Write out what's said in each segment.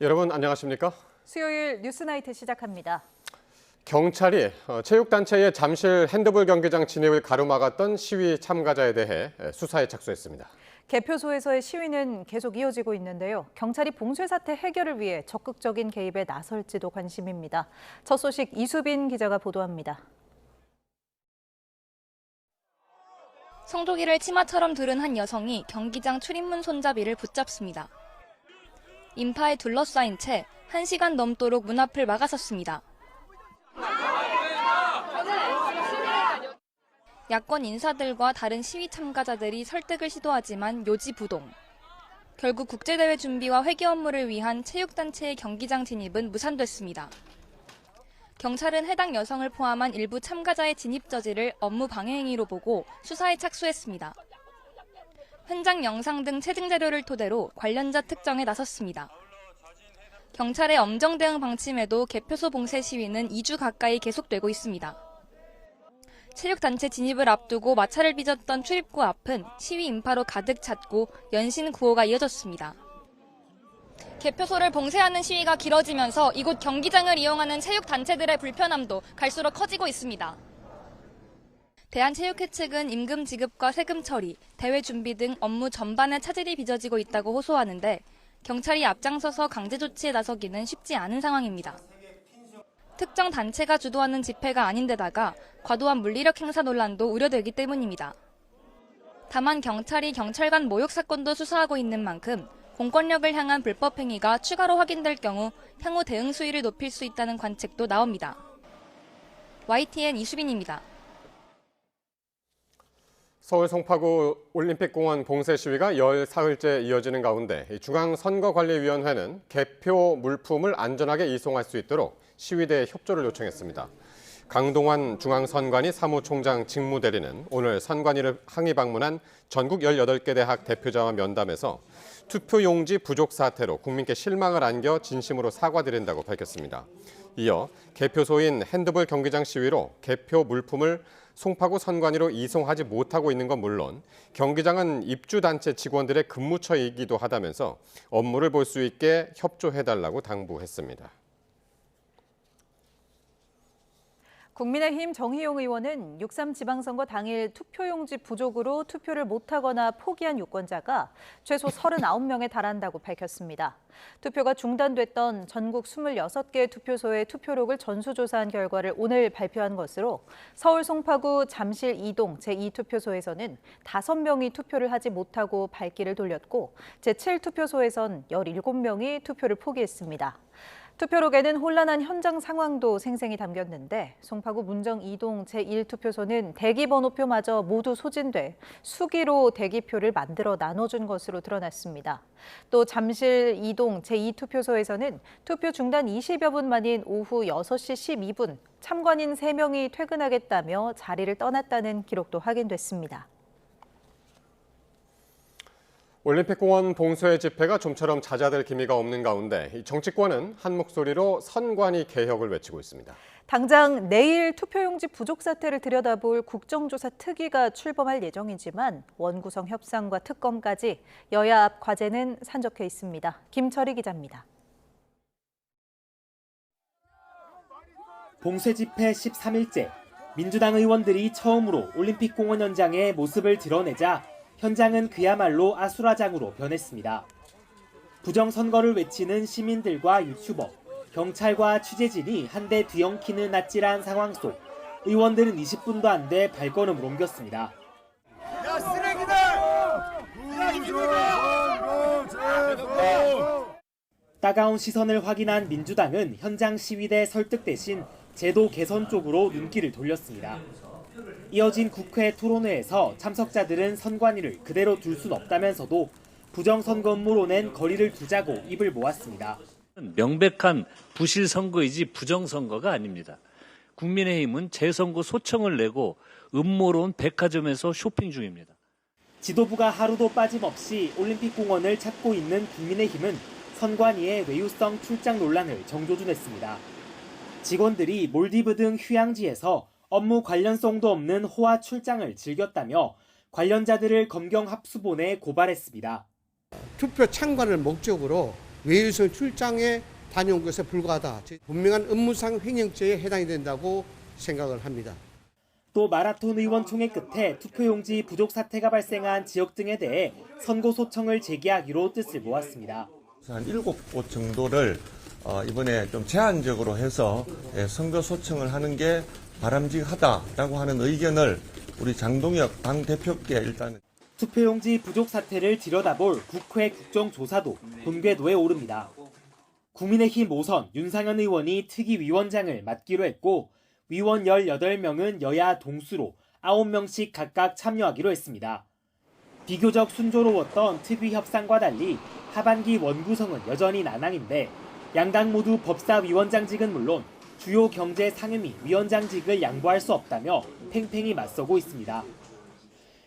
여러분 안녕하십니까? 수요일 뉴스나이트 시작합니다. 경찰이 체육단체의 잠실 핸드볼 경기장 진입을 가로막았던 시위 참가자에 대해 수사에 착수했습니다. 개표소에서의 시위는 계속 이어지고 있는데요. 경찰이 봉쇄 사태 해결을 위해 적극적인 개입에 나설지도 관심입니다. 첫 소식 이수빈 기자가 보도합니다. 성조기를 치마처럼 두른 한 여성이 경기장 출입문 손잡이를 붙잡습니다. 인파에 둘러싸인 채 1시간 넘도록 문 앞을 막아섰습니다. 야권 인사들과 다른 시위 참가자들이 설득을 시도하지만 요지부동. 결국 국제대회 준비와 회계 업무를 위한 체육단체의 경기장 진입은 무산됐습니다. 경찰은 해당 여성을 포함한 일부 참가자의 진입 저지를 업무 방해 행위로 보고 수사에 착수했습니다. 현장 영상 등 체증 자료를 토대로 관련자 특정에 나섰습니다. 경찰의 엄정 대응 방침에도 개표소 봉쇄 시위는 2주 가까이 계속되고 있습니다. 체육단체 진입을 앞두고 마찰을 빚었던 출입구 앞은 시위 인파로 가득 찼고 연신 구호가 이어졌습니다. 개표소를 봉쇄하는 시위가 길어지면서 이곳 경기장을 이용하는 체육단체들의 불편함도 갈수록 커지고 있습니다. 대한체육회 측은 임금 지급과 세금 처리, 대회 준비 등 업무 전반에 차질이 빚어지고 있다고 호소하는데 경찰이 앞장서서 강제 조치에 나서기는 쉽지 않은 상황입니다. 특정 단체가 주도하는 집회가 아닌데다가 과도한 물리력 행사 논란도 우려되기 때문입니다. 다만 경찰이 경찰관 모욕 사건도 수사하고 있는 만큼 공권력을 향한 불법 행위가 추가로 확인될 경우 향후 대응 수위를 높일 수 있다는 관측도 나옵니다. YTN 이수빈입니다. 서울 송파구 올림픽공원 봉쇄 시위가 열 사흘째 이어지는 가운데 중앙선거관리위원회는 개표 물품을 안전하게 이송할 수 있도록 시위대에 협조를 요청했습니다. 강동환 중앙선관위 사무총장 직무대리는 오늘 선관위를 항의 방문한 전국 18개 대학 대표자와 면담에서 투표용지 부족 사태로 국민께 실망을 안겨 진심으로 사과드린다고 밝혔습니다. 이어 개표소인 핸드볼 경기장 시위로 개표 물품을 송파구 선관위로 이송하지 못하고 있는 건 물론 경기장은 입주단체 직원들의 근무처이기도 하다면서 업무를 볼 수 있게 협조해달라고 당부했습니다. 국민의힘 정희용 의원은 6.3 지방선거 당일 투표용지 부족으로 투표를 못하거나 포기한 유권자가 최소 39명에 달한다고 밝혔습니다. 투표가 중단됐던 전국 26개 투표소의 투표록을 전수조사한 결과를 오늘 발표한 것으로 서울 송파구 잠실 2동 제2투표소에서는 5명이 투표를 하지 못하고 발길을 돌렸고 제7투표소에선 17명이 투표를 포기했습니다. 투표록에는 혼란한 현장 상황도 생생히 담겼는데 송파구 문정 2동 제1투표소는 대기번호표마저 모두 소진돼 수기로 대기표를 만들어 나눠준 것으로 드러났습니다. 또 잠실 2동 제2투표소에서는 투표 중단 20여 분 만인 오후 6시 12분 참관인 3명이 퇴근하겠다며 자리를 떠났다는 기록도 확인됐습니다. 올림픽공원 봉쇄 집회가 좀처럼 잦아들 기미가 없는 가운데 정치권은 한 목소리로 선관위 개혁을 외치고 있습니다. 당장 내일 투표용지 부족 사태를 들여다볼 국정조사 특위가 출범할 예정이지만 원구성 협상과 특검까지 여야 앞 과제는 산적해 있습니다. 김철희 기자입니다. 봉쇄 집회 13일째, 민주당 의원들이 처음으로 올림픽공원 현장에 모습을 드러내자 현장은 그야말로 아수라장으로 변했습니다. 부정선거를 외치는 시민들과 유튜버, 경찰과 취재진이 한데 뒤엉키는 아찔한 상황 속 의원들은 20분도 안 돼 발걸음을 옮겼습니다. 야 쓰레기들! 따가운 시선을 확인한 민주당은 현장 시위대 설득 대신 제도 개선 쪽으로 눈길을 돌렸습니다. 이어진 국회 토론회에서 참석자들은 선관위를 그대로 둘 순 없다면서도 부정선거 음모론엔 거리를 두자고 입을 모았습니다. 명백한 부실 선거이지 부정선거가 아닙니다. 국민의힘은 재선거 소청을 내고 음모론 백화점에서 쇼핑 중입니다. 지도부가 하루도 빠짐없이 올림픽공원을 찾고 있는 국민의힘은 선관위의 외유성 출장 논란을 정조준했습니다. 직원들이 몰디브 등 휴양지에서 업무 관련성도 없는 호화 출장을 즐겼다며 관련자들을 검경 합수본에 고발했습니다. 투표 참관을 목적으로 외유성 출장에 다녀온 것에 불과하다. 분명한 업무상 횡령죄에 해당이 된다고 생각을 합니다. 또 마라톤 의원총회 끝에 투표용지 부족 사태가 발생한 지역 등에 대해 선고 소청을 제기하기로 뜻을 모았습니다. 한 7곳 정도를 이번에 좀 제한적으로 해서 선거 소청을 하는 게 바람직하다라고 하는 의견을 우리 장동혁 당대표께 일단 투표용지 부족 사태를 들여다볼 국회 국정조사도 본궤도에 오릅니다. 국민의힘 5선 윤상현 의원이 특위위원장을 맡기로 했고 위원 18명은 여야 동수로 9명씩 각각 참여하기로 했습니다. 비교적 순조로웠던 특위 협상과 달리 하반기 원구성은 여전히 난항인데 양당 모두 법사위원장직은 물론 주요 경제 상임위 위원장직을 양보할 수 없다며 팽팽히 맞서고 있습니다.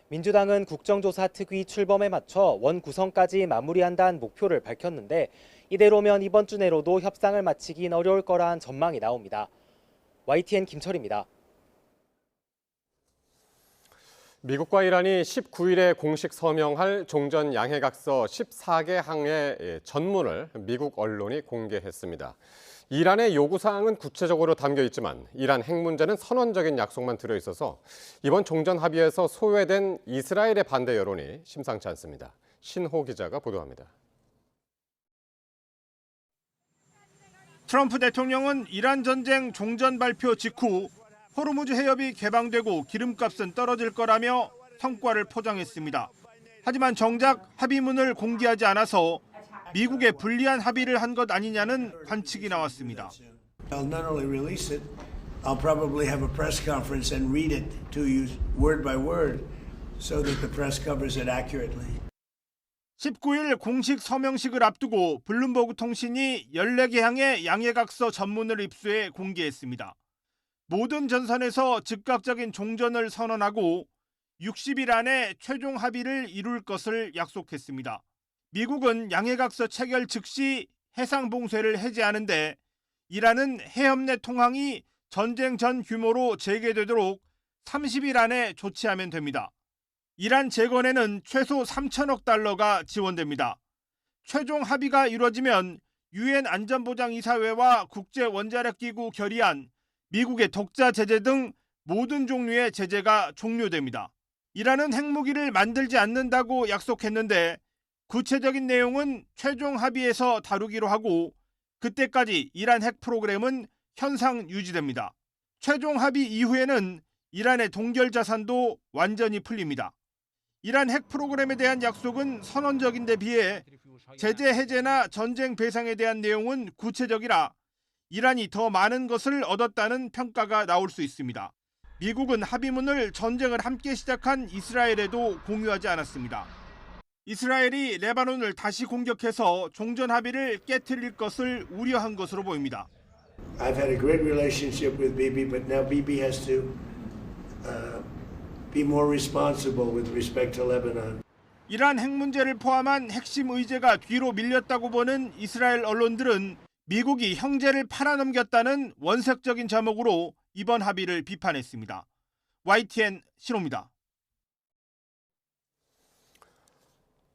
민주당은 국정조사 특위 출범에 맞춰 원구성까지 마무리한다는 목표를 밝혔는데 이대로면 이번 주 내로도 협상을 마치긴 어려울 거란 전망이 나옵니다. YTN 김철입니다. 미국과 이란이 19일에 공식 서명할 종전 양해각서 14개 항의 전문을 미국 언론이 공개했습니다. 이란의 요구사항은 구체적으로 담겨 있지만 이란 핵 문제는 선언적인 약속만 들어있어서 이번 종전 합의에서 소외된 이스라엘의 반대 여론이 심상치 않습니다. 신호 기자가 보도합니다. 트럼프 대통령은 이란 전쟁 종전 발표 직후 호르무즈 해협이 개방되고 기름값은 떨어질 거라며 성과를 포장했습니다. 하지만 정작 합의문을 공개하지 않아서 미국에 불리한 합의를 한 것 아니냐는 관측이 나왔습니다. I'll not only release it, I'll probably have a press conference and read it to you word by word so that the press covers it accurately. 19일 공식 서명식을 앞두고 블룸버그 통신이 14개 항의 양해각서 전문을 입수해 공개했습니다. 모든 전선에서 즉각적인 종전을 선언하고 60일 안에 최종 합의를 이룰 것을 약속했습니다. 미국은 양해각서 체결 즉시 해상 봉쇄를 해제하는데 이란은 해협 내 통항이 전쟁 전 규모로 재개되도록 30일 안에 조치하면 됩니다. 이란 재건에는 최소 3천억 달러가 지원됩니다. 최종 합의가 이루어지면 유엔 안전보장이사회와 국제원자력기구 결의안, 미국의 독자 제재 등 모든 종류의 제재가 종료됩니다. 이란은 핵무기를 만들지 않는다고 약속했는데 구체적인 내용은 최종 합의에서 다루기로 하고 그때까지 이란 핵 프로그램은 현상 유지됩니다. 최종 합의 이후에는 이란의 동결 자산도 완전히 풀립니다. 이란 핵 프로그램에 대한 약속은 선언적인 데 비해 제재 해제나 전쟁 배상에 대한 내용은 구체적이라 이란이 더 많은 것을 얻었다는 평가가 나올 수 있습니다. 미국은 합의문을 전쟁을 함께 시작한 이스라엘에도 공유하지 않았습니다. 이스라엘이 레바논을 다시 공격해서 종전 합의를 깨트릴 것을 우려한 것으로 보입니다. I've had a great relationship with Bibi, but now Bibi has to be more responsible with respect to Lebanon. 이란 핵 문제를 포함한 핵심 의제가 뒤로 밀렸다고 보는 이스라엘 언론들은 미국이 형제를 팔아넘겼다는 원색적인 제목으로 이번 합의를 비판했습니다. YTN 신호입니다.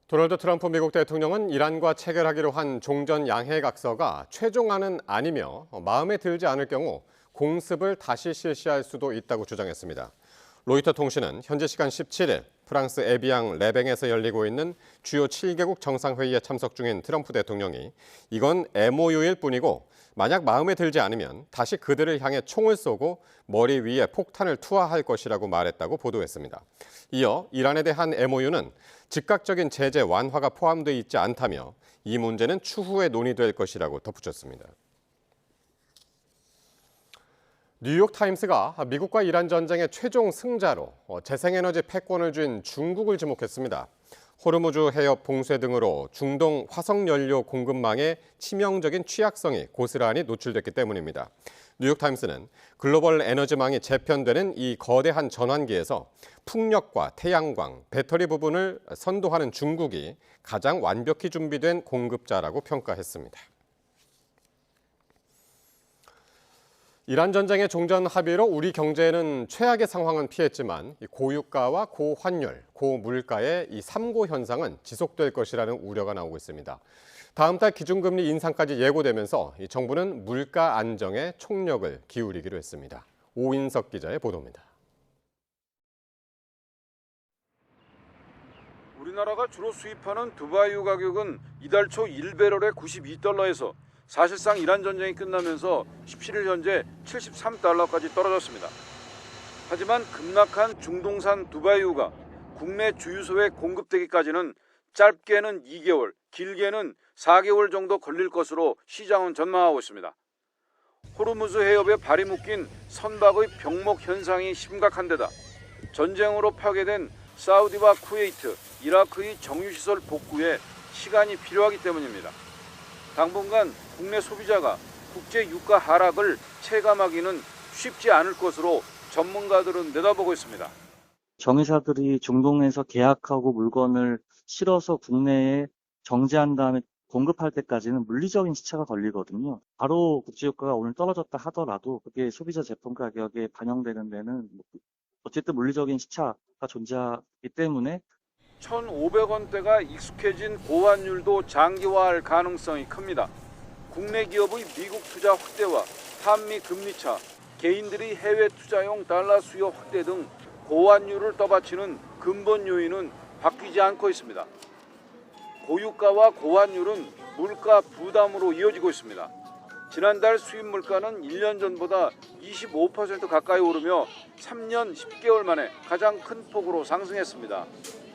도널드 트럼프 미국 대통령은 이란과 체결하기로 한 종전 양해각서가 최종안은 아니며 마음에 들지 않을 경우 공습을 다시 실시할 수도 있다고 주장했습니다. 로이터 통신은 현지 시간 17일 프랑스 에비앙 레뱅에서 열리고 있는 주요 7개국 정상회의에 참석 중인 트럼프 대통령이 이건 MOU일 뿐이고 만약 마음에 들지 않으면 다시 그들을 향해 총을 쏘고 머리 위에 폭탄을 투하할 것이라고 말했다고 보도했습니다. 이어 이란에 대한 MOU는 즉각적인 제재 완화가 포함되어 있지 않다며 이 문제는 추후에 논의될 것이라고 덧붙였습니다. 뉴욕타임스가 미국과 이란 전쟁의 최종 승자로 재생에너지 패권을 쥔 중국을 지목했습니다. 호르무즈 해협 봉쇄 등으로 중동 화석연료 공급망의 치명적인 취약성이 고스란히 노출됐기 때문입니다. 뉴욕타임스는 글로벌 에너지망이 재편되는 이 거대한 전환기에서 풍력과 태양광, 배터리 부분을 선도하는 중국이 가장 완벽히 준비된 공급자라고 평가했습니다. 이란 전쟁의 종전 합의로 우리 경제는 최악의 상황은 피했지만 고유가와 고환율, 고물가의 이 3고 현상은 지속될 것이라는 우려가 나오고 있습니다. 다음 달 기준금리 인상까지 예고되면서 정부는 물가 안정에 총력을 기울이기로 했습니다. 오인석 기자의 보도입니다. 우리나라가 주로 수입하는 두바이유 가격은 이달 초 1배럴에 92달러에서 사실상 이란 전쟁이 끝나면서 17일 현재 73달러까지 떨어졌습니다. 하지만 급락한 중동산 두바이유가 국내 주유소에 공급되기까지는 짧게는 2개월, 길게는 4개월 정도 걸릴 것으로 시장은 전망하고 있습니다. 호르무즈 해협에 발이 묶인 선박의 병목 현상이 심각한 데다 전쟁으로 파괴된 사우디와 쿠웨이트, 이라크의 정유시설 복구에 시간이 필요하기 때문입니다. 당분간 국내 소비자가 국제 유가 하락을 체감하기는 쉽지 않을 것으로 전문가들은 내다보고 있습니다. 정유사들이 중동에서 계약하고 물건을 실어서 국내에 정제한 다음에 공급할 때까지는 물리적인 시차가 걸리거든요. 바로 국제유가가 오늘 떨어졌다 하더라도 그게 소비자 제품 가격에 반영되는 데는 어쨌든 물리적인 시차가 존재하기 때문에 1,500원대가 익숙해진 고환율도 장기화할 가능성이 큽니다. 국내 기업의 미국 투자 확대와 한미 금리 차, 개인들이 해외 투자용 달러 수요 확대 등 고환율을 떠받치는 근본 요인은 바뀌지 않고 있습니다. 고유가와 고환율은 물가 부담으로 이어지고 있습니다. 지난달 수입 물가는 1년 전보다 25% 가까이 오르며 3년 10개월 만에 가장 큰 폭으로 상승했습니다.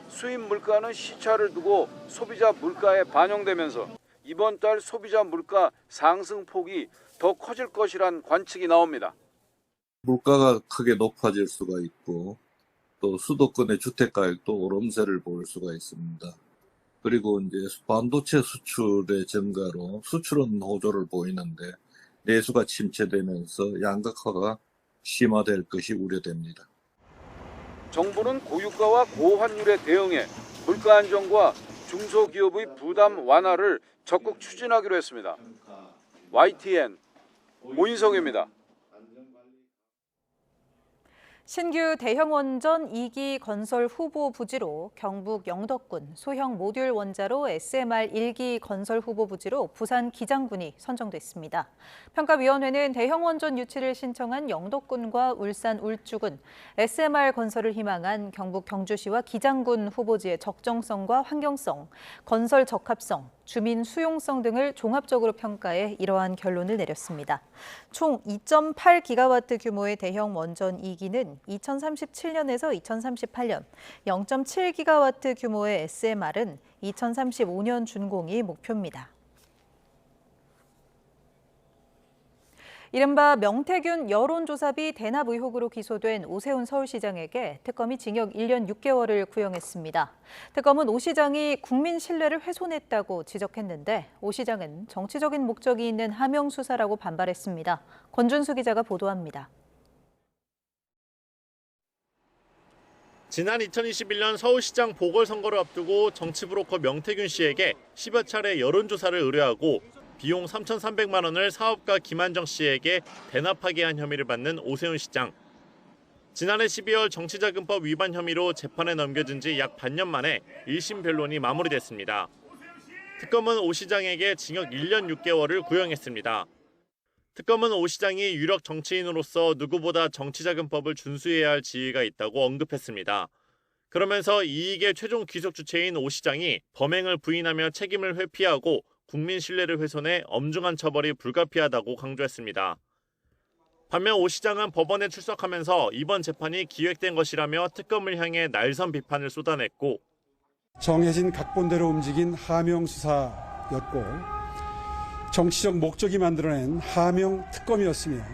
수입 물가는 시차를 두고 소비자 물가에 반영되면서 이번 달 소비자 물가 상승폭이 더 커질 것이란 관측이 나옵니다. 물가가 크게 높아질 수가 있고 또 수도권의 주택가격도 오름세를 볼 수가 있습니다. 그리고 이제 반도체 수출의 증가로 수출은 호조를 보이는데 내수가 침체되면서 양극화가 심화될 것이 우려됩니다. 정부는 고유가와 고환율에 대응해 물가 안정과 중소기업의 부담 완화를 적극 추진하기로 했습니다. YTN 오인석입니다. 신규 대형 원전 2기 건설 후보 부지로 경북 영덕군, 소형 모듈 원자로 SMR 1기 건설 후보 부지로 부산 기장군이 선정됐습니다. 평가위원회는 대형 원전 유치를 신청한 영덕군과 울산 울주군, SMR 건설을 희망한 경북 경주시와 기장군 후보지의 적정성과 환경성, 건설 적합성, 주민 수용성 등을 종합적으로 평가해 이러한 결론을 내렸습니다. 총 2.8기가와트 규모의 대형 원전 2기는 2037년에서 2038년, 0.7기가와트 규모의 SMR은 2035년 준공이 목표입니다. 이른바 명태균 여론조사비 대납 의혹으로 기소된 오세훈 서울시장에게 특검이 징역 1년 6개월을 구형했습니다. 특검은 오 시장이 국민 신뢰를 훼손했다고 지적했는데 오 시장은 정치적인 목적이 있는 하명 수사라고 반발했습니다. 권준수 기자가 보도합니다. 지난 2021년 서울시장 보궐선거를 앞두고 정치브로커 명태균 씨에게 10여 차례 여론조사를 의뢰하고 비용 3,300만 원을 사업가 김한정 씨에게 대납하게 한 혐의를 받는 오세훈 시장. 지난해 12월 정치자금법 위반 혐의로 재판에 넘겨진 지 약 반년 만에 1심 변론이 마무리됐습니다. 특검은 오 시장에게 징역 1년 6개월을 구형했습니다. 특검은 오 시장이 유력 정치인으로서 누구보다 정치자금법을 준수해야 할 지위가 있다고 언급했습니다. 그러면서 이익의 최종 귀속 주체인 오 시장이 범행을 부인하며 책임을 회피하고 국민 신뢰를 훼손해 엄중한 처벌이 불가피하다고 강조했습니다. 반면 오 시장은 법원에 출석하면서 이번 재판이 기획된 것이라며 특검을 향해 날선 비판을 쏟아냈고 정해진 각본대로 움직인 하명 수사였고 정치적 목적이 만들어낸 하명 특검이었으며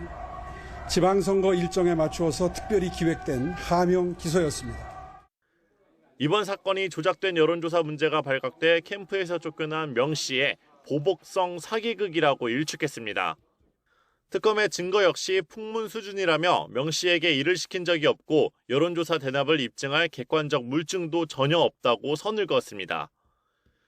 지방선거 일정에 맞추어서 특별히 기획된 하명 기소였습니다. 이번 사건이 조작된 여론조사 문제가 발각돼 캠프에서 쫓겨난 명 씨의 보복성 사기극이라고 일축했습니다. 특검의 증거 역시 풍문 수준이라며 명 씨에게 일을 시킨 적이 없고 여론조사 대납을 입증할 객관적 물증도 전혀 없다고 선을 그었습니다.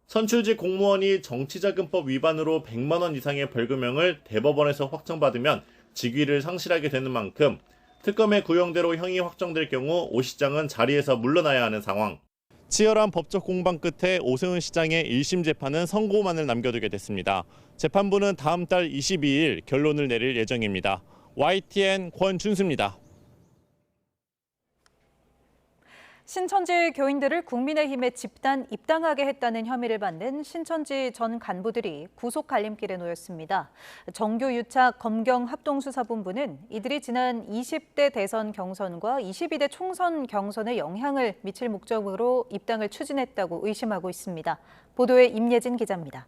선출직 공무원이 정치자금법 위반으로 100만 원 이상의 벌금형을 대법원에서 확정받으면 직위를 상실하게 되는 만큼 특검의 구형대로 형이 확정될 경우 오 시장은 자리에서 물러나야 하는 상황. 치열한 법적 공방 끝에 오세훈 시장의 1심 재판은 선고만을 남겨두게 됐습니다. 재판부는 다음 달 22일 결론을 내릴 예정입니다. YTN 권준수입니다. 신천지 교인들을 국민의힘에 집단 입당하게 했다는 혐의를 받는 신천지 전 간부들이 구속 갈림길에 놓였습니다. 정교유착 검경합동수사본부는 이들이 지난 20대 대선 경선과 22대 총선 경선에 영향을 미칠 목적으로 입당을 추진했다고 의심하고 있습니다. 보도에 임예진 기자입니다.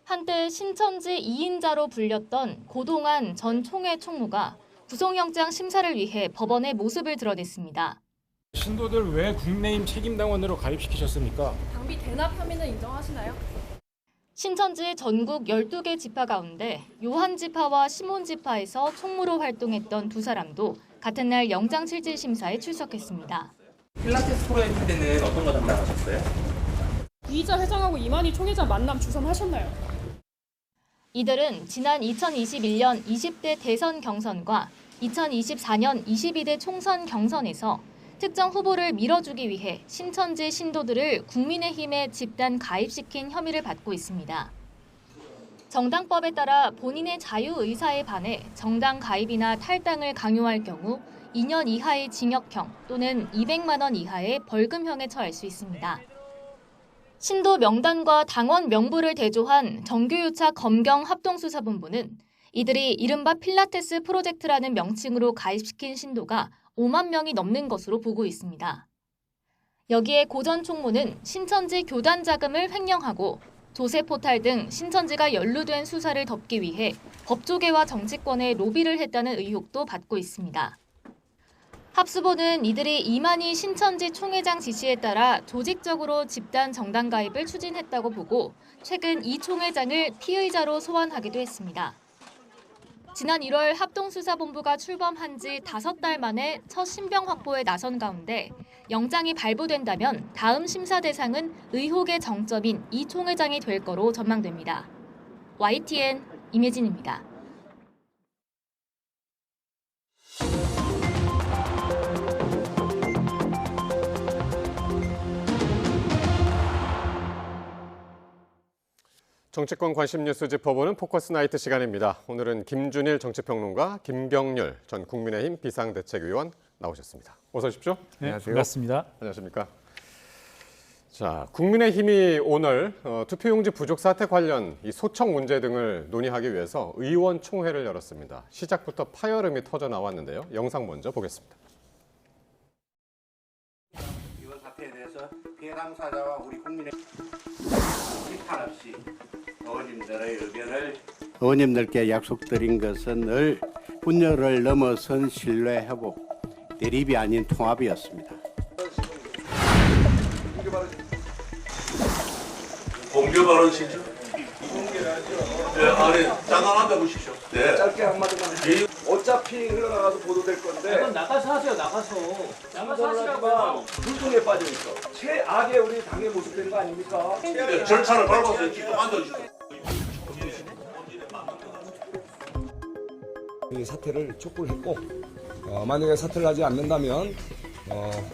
한때 신천지 2인자로 불렸던 고동환 전 총회 총무가 구속영장 심사를 위해 법원에 모습을 드러냈습니다. 신도들 왜 국내임 책임당원으로 가입시키셨습니까? 당비 대납 혐의는 인정하시나요? 신천지 전국 12개 지파 가운데 요한지파와 시몬지파에서 총무로 활동했던 두 사람도 같은 날 영장실질심사에 출석했습니다. 필라테스 프로젝트 때는 어떤 거 담당하셨어요? 이자 회장하고 이만희 총회장 만남 주선하셨나요? 이들은 지난 2021년 20대 대선 경선과 2024년 22대 총선 경선에서 특정 후보를 밀어주기 위해 신천지 신도들을 국민의힘에 집단 가입시킨 혐의를 받고 있습니다. 정당법에 따라 본인의 자유의사에 반해 정당 가입이나 탈당을 강요할 경우 2년 이하의 징역형 또는 200만 원 이하의 벌금형에 처할 수 있습니다. 신도 명단과 당원 명부를 대조한 정교유착 검경합동수사본부는 이들이 이른바 필라테스 프로젝트라는 명칭으로 가입시킨 신도가 5만 명이 넘는 것으로 보고 있습니다. 여기에 고 전 총무는 신천지 교단 자금을 횡령하고 조세포탈 등 신천지가 연루된 수사를 덮기 위해 법조계와 정치권에 로비를 했다는 의혹도 받고 있습니다. 합수본은 이들이 이만희 신천지 총회장 지시에 따라 조직적으로 집단 정당 가입을 추진했다고 보고 최근 이 총회장을 피의자로 소환하기도 했습니다. 지난 1월 합동수사본부가 출범한 지 5달 만에 첫 신병 확보에 나선 가운데 영장이 발부된다면 다음 심사 대상은 의혹의 정점인 이 총회장이 될 거로 전망됩니다. YTN 임예진입니다. 정치권 관심 뉴스 짚어보는 포커스 나이트 시간입니다. 오늘은 김준일 정치평론가, 김경률 전 국민의힘 비상대책위원 나오셨습니다. 어서 오십시오. 네, 안녕하세요. 반갑습니다. 안녕하십니까. 자, 국민의힘이 오늘 투표용지 부족 사태 관련 이 소청 문제 등을 논의하기 위해서 의원총회를 열었습니다. 시작부터 파열음이 터져 나왔는데요. 영상 먼저 보겠습니다. 이번 사태에 대해서 피해 당사자와 우리 국민의 비판 없이 의원님들의 의견을 의원님들께 약속드린 것은 늘 분열을 넘어선 신뢰 회복, 대립이 아닌 통합이었습니다. 공개 발언이죠? 네, 아니 장난한다 보십시오. 네. 짧게 한마디만 해주세요. 어차피 흘러나가서 보도될 건데. 그건 나가서 하세요. 나가서 하시라고요. 불통에 빠져 있어. 최악의 우리 당의 모습 되는 거 아닙니까? 네, 절차를 밟아서 직접 만들어주세요. 이 사태를 촉구를 했고 만약에 사퇴를 하지 않는다면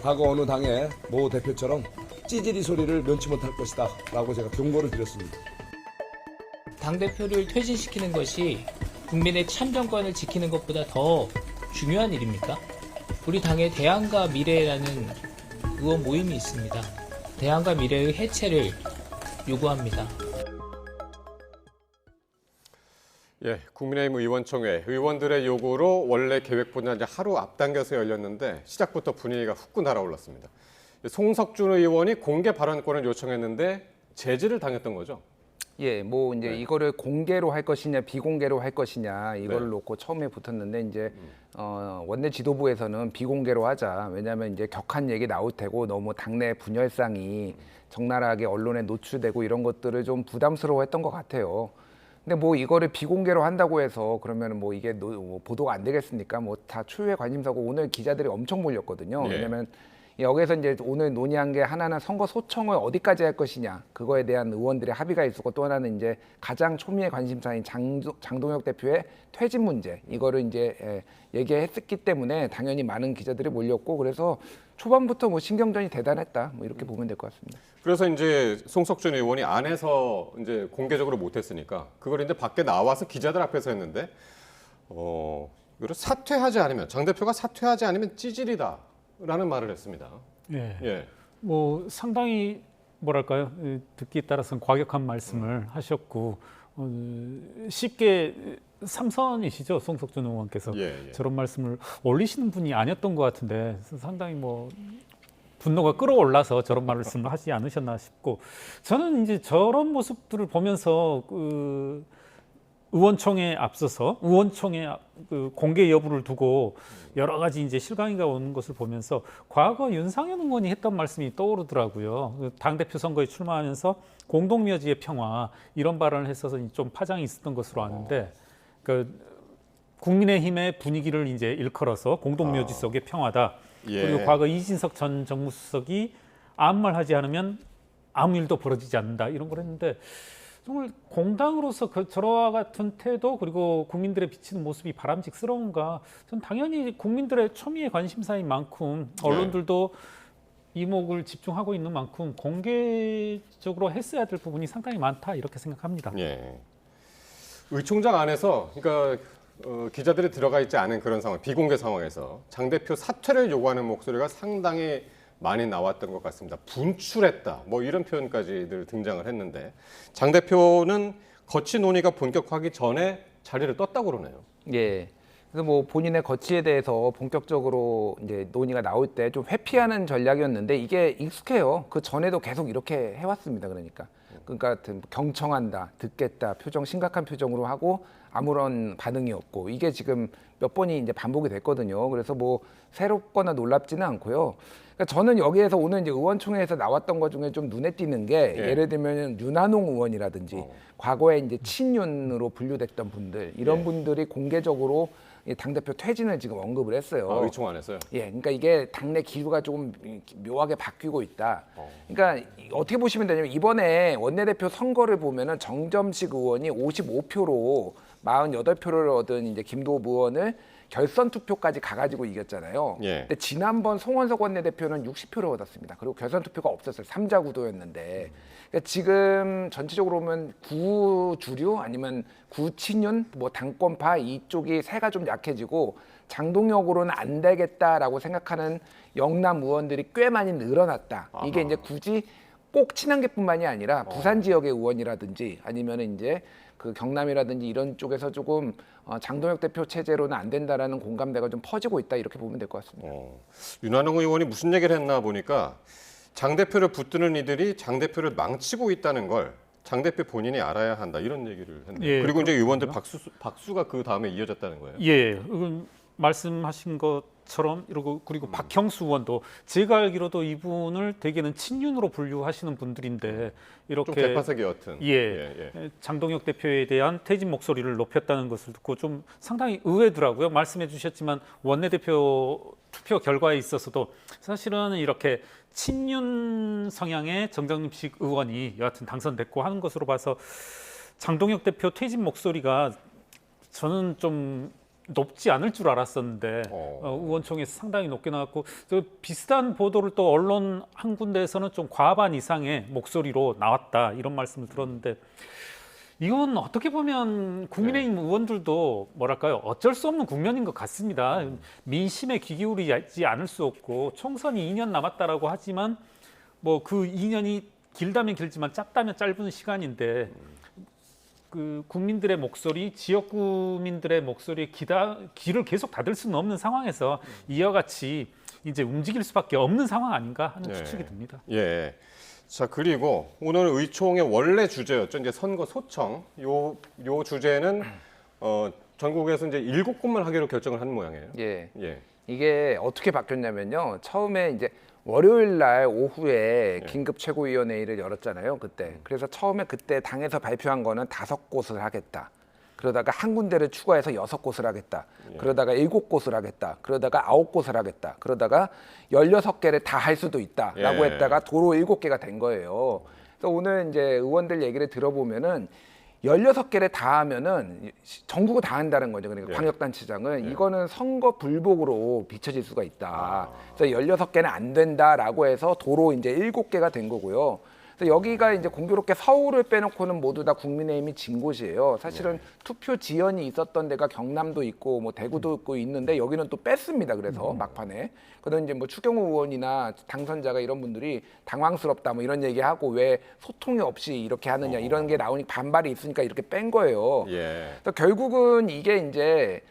과거 어느 당의 모 대표처럼 찌질이 소리를 면치 못할 것이다 라고 제가 경고를 드렸습니다. 당대표를 퇴진시키는 것이 국민의 참정권을 지키는 것보다 더 중요한 일입니까? 우리 당의 대안과 미래라는 의원 모임이 있습니다. 대안과 미래의 해체를 요구합니다. 예, 국민의힘 의원총회 의원들의 요구로 원래 계획보다 이제 하루 앞당겨서 열렸는데 시작부터 분위기가 후끈 달아올랐습니다. 송석준 의원이 공개 발언권을 요청했는데 제지를 당했던 거죠. 예, 뭐 이제 이거를 공개로 할 것이냐 비공개로 할 것이냐 이거를 놓고 처음에 붙었는데 이제 원내 지도부에서는 비공개로 하자. 왜냐하면 이제 격한 얘기 나올 테고 너무 당내 분열상이 적나라하게 언론에 노출되고 이런 것들을 좀 부담스러워했던 것 같아요. 근데 뭐 이거를 비공개로 한다고 해서 그러면 뭐 이게 보도가 안 되겠습니까? 뭐 다 초유의 관심사고 오늘 기자들이 엄청 몰렸거든요. 예. 왜냐면 여기서 이제 오늘 논의한 게 하나는 선거 소청을 어디까지 할 것이냐 그거에 대한 의원들의 합의가 있었고 또 하나는 이제 가장 초미의 관심사인 장동혁 대표의 퇴진 문제 이거를 이제 얘기했기 때문에 당연히 많은 기자들이 몰렸고 그래서 초반부터 뭐 신경전이 대단했다 뭐 이렇게 보면 될 것 같습니다. 그래서 이제 송석준 의원이 안에서 이제 공개적으로 못했으니까 그걸 이제 밖에 나와서 기자들 앞에서 했는데 이거를 사퇴하지 않으면 장 대표가 사퇴하지 않으면 찌질이다라는 말을 했습니다. 예. 예. 뭐 상당히 뭐랄까요 듣기에 따라서는 과격한 말씀을 하셨고 쉽게 삼선이시죠 송석준 의원께서 예. 저런 말씀을 올리시는 분이 아니었던 것 같은데 상당히 뭐 분노가 끌어올라서 저런 말씀을 하지 않으셨나 싶고 저는 이제 저런 모습들을 보면서 의원총회에 앞서서 의원총회 그 공개 여부를 두고 여러 가지 이제 실강이가 오는 것을 보면서 과거 윤상현 의원이 했던 말씀이 떠오르더라고요. 당대표 선거에 출마하면서 공동묘지의 평화 이런 발언을 했어서 좀 파장이 있었던 것으로 아는데 그 국민의힘의 분위기를 이제 일컬어서 공동묘지 속의 평화다. 예. 그리고 과거 이진석 전 정무수석이 아무 말 하지 않으면 아무 일도 벌어지지 않는다 이런 걸 했는데 정말 공당으로서 저와 같은 태도 그리고 국민들의 비치는 모습이 바람직스러운가? 전 당연히 국민들의 초미의 관심사인 만큼 언론들도 이목을 집중하고 있는 만큼 공개적으로 했어야 될 부분이 상당히 많다 이렇게 생각합니다. 예. 의총장 안에서 그러니까 기자들이 들어가 있지 않은 그런 상황, 비공개 상황에서 장 대표 사퇴를 요구하는 목소리가 상당히 많이 나왔던 것 같습니다. 분출했다, 뭐 이런 표현까지들 등장을 했는데 장 대표는 거치 논의가 본격화하기 전에 자리를 떴다고 그러네요. 예. 그래서 뭐 본인의 거치에 대해서 본격적으로 이제 논의가 나올 때 좀 회피하는 전략이었는데 이게 익숙해요. 그 전에도 계속 이렇게 해왔습니다. 그러니까 경청한다, 듣겠다, 표정 심각한 표정으로 하고 아무런 반응이 없고 이게 지금 몇 번이 이제 반복이 됐거든요. 그래서 뭐 새롭거나 놀랍지는 않고요. 그러니까 저는 여기에서 오늘 이제 의원총회에서 나왔던 것 중에 좀 눈에 띄는 게 예를 들면 윤한홍 의원이라든지 과거에 이제 친윤으로 분류됐던 분들 이런 분들이 공개적으로 당대표 퇴진을 지금 언급을 했어요. 의총 안에서요? 예, 그러니까 이게 당내 기류가 조금 묘하게 바뀌고 있다. 그러니까 어떻게 보시면 되냐면 이번에 원내대표 선거를 보면은 정점식 의원이 55표로 48표를 얻은 이제 김도읍 의원을 결선 투표까지 가가지고 이겼잖아요. 근데 지난번 송원석 원내대표는 60표를 얻었습니다. 그리고 결선 투표가 없었어요. 3자 구도였는데. 그러니까 지금 전체적으로 보면 구주류 아니면 구친윤, 뭐 당권파 이쪽이 세가 좀 약해지고 장동혁으로는 안 되겠다라고 생각하는 영남 의원들이 꽤 많이 늘어났다. 이게 이제 굳이 꼭 친한계뿐만이 아니라 부산 지역의 의원이라든지 아니면 이제 그 경남이라든지 이런 쪽에서 조금 장동혁 대표 체제로는 안 된다라는 공감대가 좀 퍼지고 있다 이렇게 보면 될 것 같습니다. 윤한홍 의원이 무슨 얘기를 했나 보니까 장 대표를 붙드는 이들이 장 대표를 망치고 있다는 걸 장 대표 본인이 알아야 한다 이런 얘기를 했네요. 예, 그리고 이제 의원들 그렇군요. 박수가 그 다음에 이어졌다는 거예요. 예, 말씀하신 것처럼 그리고 박형수 의원도 제가 알기로도 이분을 대개는 친윤으로 분류하시는 분들인데 이렇게 좀 개파색이 옅은 장동혁 대표에 대한 퇴진 목소리를 높였다는 것을 듣고 좀 상당히 의외더라고요. 말씀해 주셨지만 원내대표 투표 결과에 있어서도 사실은 이렇게 친윤 성향의 정정식 의원이 여하튼 당선됐고 하는 것으로 봐서 장동혁 대표 퇴진 목소리가 저는 좀 높지 않을 줄 알았었는데 의원총회에서 상당히 높게 나왔고 비슷한 보도를 또 언론 한 군데에서는 좀 과반 이상의 목소리로 나왔다 이런 말씀을 들었는데 이건 어떻게 보면 국민의힘 의원들도 뭐랄까요 어쩔 수 없는 국면인 것 같습니다. 민심에 귀 기울이지 않을 수 없고 총선이 2년 남았다라고 하지만 뭐 그 2년이 길다면 길지만 짧다면 짧은 시간인데 그 국민들의 목소리, 지역 구민들의 목소리에 귀를 계속 닫을 수는 없는 상황에서 이와 같이 이제 움직일 수밖에 없는 상황 아닌가 하는 추측이 듭니다. 예. 자, 그리고 오늘 의총의 원래 주제였죠. 이제 선거 소청. 요 주제는 전국에서 이제 7곳만 하기로 결정을 한 모양이에요. 예. 이게 어떻게 바뀌었냐면요. 처음에 이제 월요일 날 오후에 긴급 최고위원회의를 열었잖아요. 그때. 그래서 처음에 그때 당에서 발표한 거는 5곳을 하겠다. 그러다가 한 군데를 추가해서 6곳을 하겠다. 그러다가 7곳을 하겠다. 그러다가 9곳을 하겠다. 그러다가 16개를 다 할 수도 있다라고 했다가 도로 7개가 된 거예요. 그래서 오늘 이제 의원들 얘기를 들어보면은 16개를 다 하면은 전국을 다 한다는 거죠. 그러니까 광역단체장은 이거는 선거 불복으로 비춰질 수가 있다. 그래서 16개는 안 된다라고 해서 도로 이제 7개가 된 거고요. 그래서 여기가 이제 공교롭게 서울을 빼놓고는 모두 다 국민의힘이 진 곳이에요. 사실은 투표 지연이 있었던 데가 경남도 있고 뭐 대구도 있고 있는데 여기는 또 뺐습니다. 그래서 막판에. 그런 이제 뭐 추경호 의원이나 당선자가 이런 분들이 당황스럽다 뭐 이런 얘기하고 왜 소통이 없이 이렇게 하느냐 이런 게 나오니 반발이 있으니까 이렇게 뺀 거예요. 그래서 결국은 이게 이제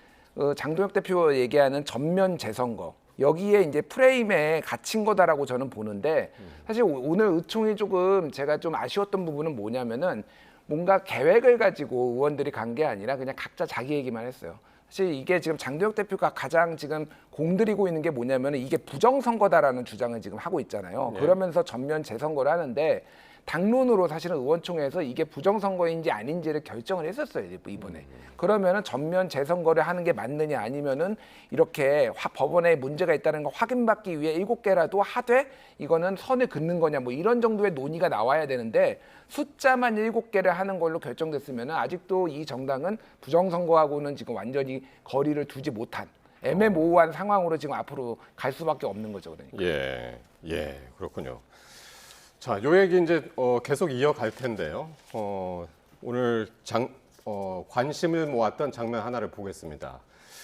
장동혁 대표 얘기하는 전면 재선거. 여기에 이제 프레임에 갇힌 거다라고 저는 보는데 사실 오늘 의총이 조금 제가 좀 아쉬웠던 부분은 뭐냐면은 뭔가 계획을 가지고 의원들이 간 게 아니라 그냥 각자 자기 얘기만 했어요. 사실 이게 지금 장동혁 대표가 가장 지금 공들이고 있는 게 뭐냐면은 이게 부정선거다라는 주장을 지금 하고 있잖아요. 그러면서 전면 재선거를 하는데 당론으로 사실은 의원총회에서 이게 부정선거인지 아닌지를 결정을 했었어요, 이번에. 그러면은 전면 재선거를 하는 게 맞느냐 아니면은 이렇게 법원에 문제가 있다는 걸 확인받기 위해 7개라도 하되 이거는 선을 긋는 거냐 뭐 이런 정도의 논의가 나와야 되는데 숫자만 7개를 하는 걸로 결정됐으면은 아직도 이 정당은 부정선거하고는 지금 완전히 거리를 두지 못한 애매모호한 상황으로 지금 앞으로 갈 수밖에 없는 거죠, 그러니까. 그렇군요. 자, 요 얘기 이제 계속 이어갈 텐데요. 오늘 관심을 모았던 장면 하나를 보겠습니다.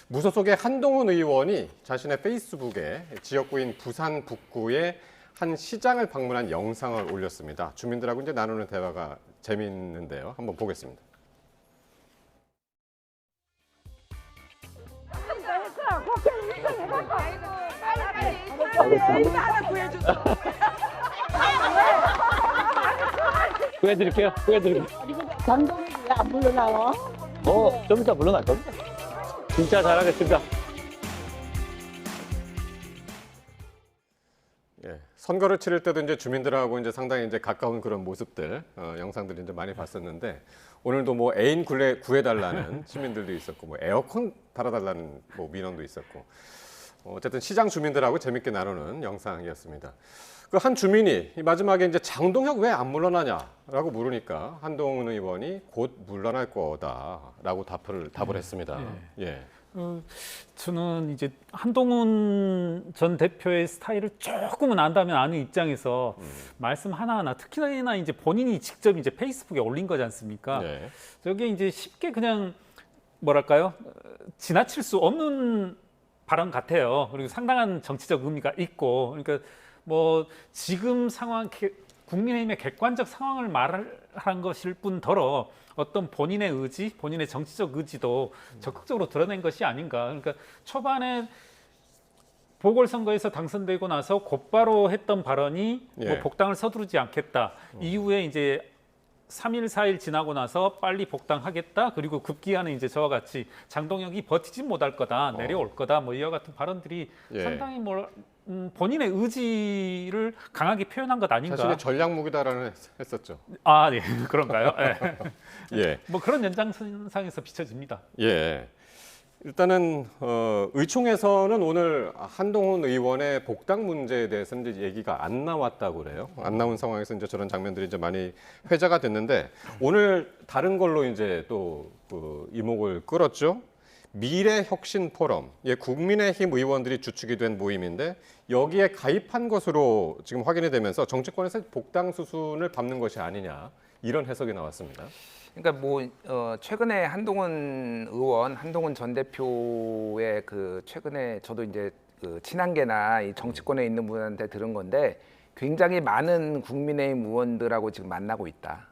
무소속의 한동훈 의원이 자신의 페이스북에 지역구인 부산 북구의 한 시장을 방문한 영상을 올렸습니다. 주민들하고 이제 나누는 대화가 재미있는데요. 한번 보겠습니다. 구해드릴게요. 장동혁이 왜 안 불러나와? 좀 이따 물러날 겁니다. 진짜 잘하겠습니다. 선거를 치를 때도 이제 주민들하고 이제 상당히 이제 가까운 그런 모습들, 영상들을 이제 많이 봤었는데 오늘도 뭐 애인 구해달라는 시민들도 있었고, 뭐 에어컨 달아달라는 뭐 민원도 있었고, 어쨌든 시장 주민들하고 재밌게 나누는 영상이었습니다. 그 한 주민이 마지막에 이제 장동혁 왜 안 물러나냐라고 물으니까 한동훈 의원이 곧 물러날 거다라고 답을 했습니다. 저는 이제 한동훈 전 대표의 스타일을 조금은 안다면 아는 입장에서 말씀 하나하나 특히나 이제 본인이 직접 이제 페이스북에 올린 거지 않습니까? 저게 이제 쉽게 그냥 뭐랄까요? 지나칠 수 없는 발언 같아요. 그리고 상당한 정치적 의미가 있고, 그러니까 뭐 지금 상황 국민의힘의 객관적 상황을 말한 것일 뿐더러 어떤 본인의 의지, 본인의 정치적 의지도 적극적으로 드러낸 것이 아닌가. 그러니까 초반에 보궐선거에서 당선되고 나서 곧바로 했던 발언이 뭐 복당을 서두르지 않겠다. 이후에 이제 3일, 4일 지나고 나서 빨리 복당하겠다. 그리고 급기야는 이제 저와 같이 장동혁이 버티지 못할 거다, 내려올 거다. 뭐 이와 같은 발언들이 상당히 본인의 의지를 강하게 표현한 것 아닌가. 자신의 전략 무기다라는 했었죠. 아, 네, 그런가요? 뭐 그런 연장선상에서 비춰집니다. 일단은 의총에서는 오늘 한동훈 의원의 복당 문제에 대해서는 이제 얘기가 안 나왔다고 그래요. 안 나온 상황에서 이제 저런 장면들이 이제 많이 회자가 됐는데 오늘 다른 걸로 이제 또 그 이목을 끌었죠. 미래혁신 포럼, 국민의힘 의원들이 주축이 된 모임인데 여기에 가입한 것으로 지금 확인이 되면서 정치권에서 복당 수순을 밟는 것이 아니냐 이런 해석이 나왔습니다. 그러니까 뭐 최근에 한동훈 의원, 한동훈 전 대표의 그 최근에 저도 이제 그 친한계나 이 정치권에 있는 분한테 들은 건데 굉장히 많은 국민의힘 의원들하고 지금 만나고 있다.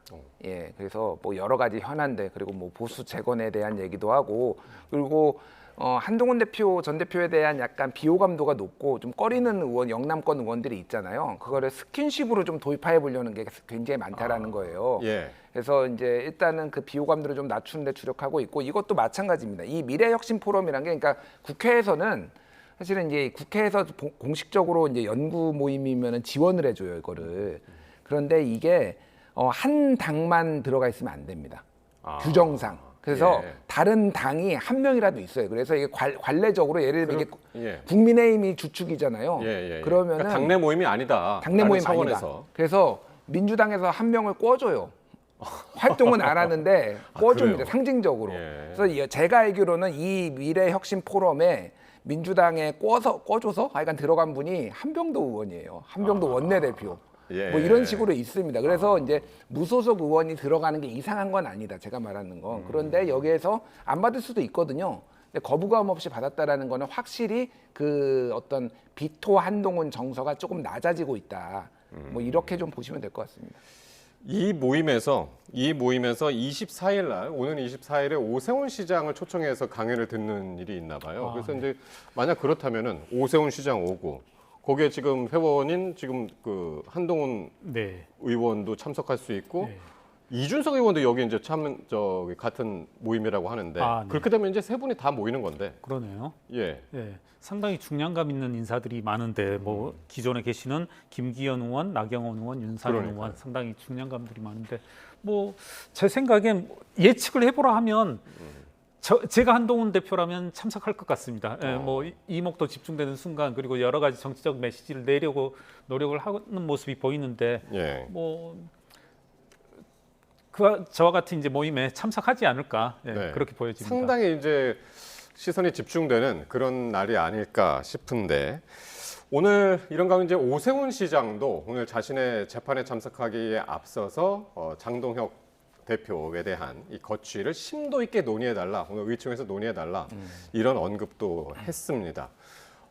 그래서 뭐 여러 가지 현안들 그리고 뭐 보수 재건에 대한 얘기도 하고 그리고 한동훈 대표 전 대표에 대한 약간 비호감도가 높고 좀 꺼리는 의원, 영남권 의원들이 있잖아요. 그거를 스킨십으로 좀 도입해 보려는 게 굉장히 많다라는 거예요. 그래서 이제 일단은 그 비호감들을 좀 낮추는 데 주력하고 있고 이것도 마찬가지입니다. 이 미래혁신 포럼이란 게 그러니까 국회에서는 사실은 이제 국회에서 공식적으로 이제 연구 모임이면은 지원을 해줘요, 이거를. 그런데 이게 한 당만 들어가 있으면 안 됩니다. 규정상. 그래서 예. 다른 당이 한 명이라도 있어요. 그래서 이게 관례적으로 예를 들면 이게 예. 국민의힘이 주축이잖아요. 예. 그러면은 그러니까 당내 모임이 아니다. 당내 모임 차원에서. 아니다. 그래서 민주당에서 한 명을 꿔줘요. 활동은 안 하는데 꿔줍니다. 상징적으로. 그래서 제가 알기로는 이 미래혁신 포럼에 민주당에 꿔줘서 하여간 들어간 분이 한병도 의원이에요. 한병도 원내대표. 뭐 이런 식으로 있습니다. 그래서 이제 무소속 의원이 들어가는 게 이상한 건 아니다. 제가 말하는 건. 그런데 여기에서 안 받을 수도 있거든요. 근데 거부감 없이 받았다라는 거는 확실히 그 어떤 비토 한동훈 정서가 조금 낮아지고 있다. 뭐 이렇게 좀 보시면 될 것 같습니다. 이 모임에서 24일 날 오는 24일에 오세훈 시장을 초청해서 강연을 듣는 일이 있나 봐요. 그래서 이제 만약 그렇다면은 오세훈 시장 오고 거기에 지금 회원인 지금 그 한동훈 의원도 참석할 수 있고 이준석 의원도 여기 이제 저기 같은 모임이라고 하는데 그렇게 되면 이제 세 분이 다 모이는 건데. 그러네요. 예. 상당히 중량감 있는 인사들이 많은데 뭐 기존에 계시는 김기현 의원, 나경원 의원, 윤상현 의원 상당히 중량감들이 많은데 뭐 제 생각엔 예측을 해보라 하면 제가 한동훈 대표라면 참석할 것 같습니다. 뭐 이목도 집중되는 순간 그리고 여러 가지 정치적 메시지를 내려고 노력을 하는 모습이 보이는데 뭐 저와 같은 이제 모임에 참석하지 않을까 그렇게 보여집니다. 상당히 이제 시선이 집중되는 그런 날이 아닐까 싶은데 오늘 이런 가운데 이제 오세훈 시장도 오늘 자신의 재판에 참석하기에 앞서서 장동혁 대표에 대한 이 거취를 심도 있게 논의해달라, 오늘 의총에서 논의해달라 이런 언급도 했습니다.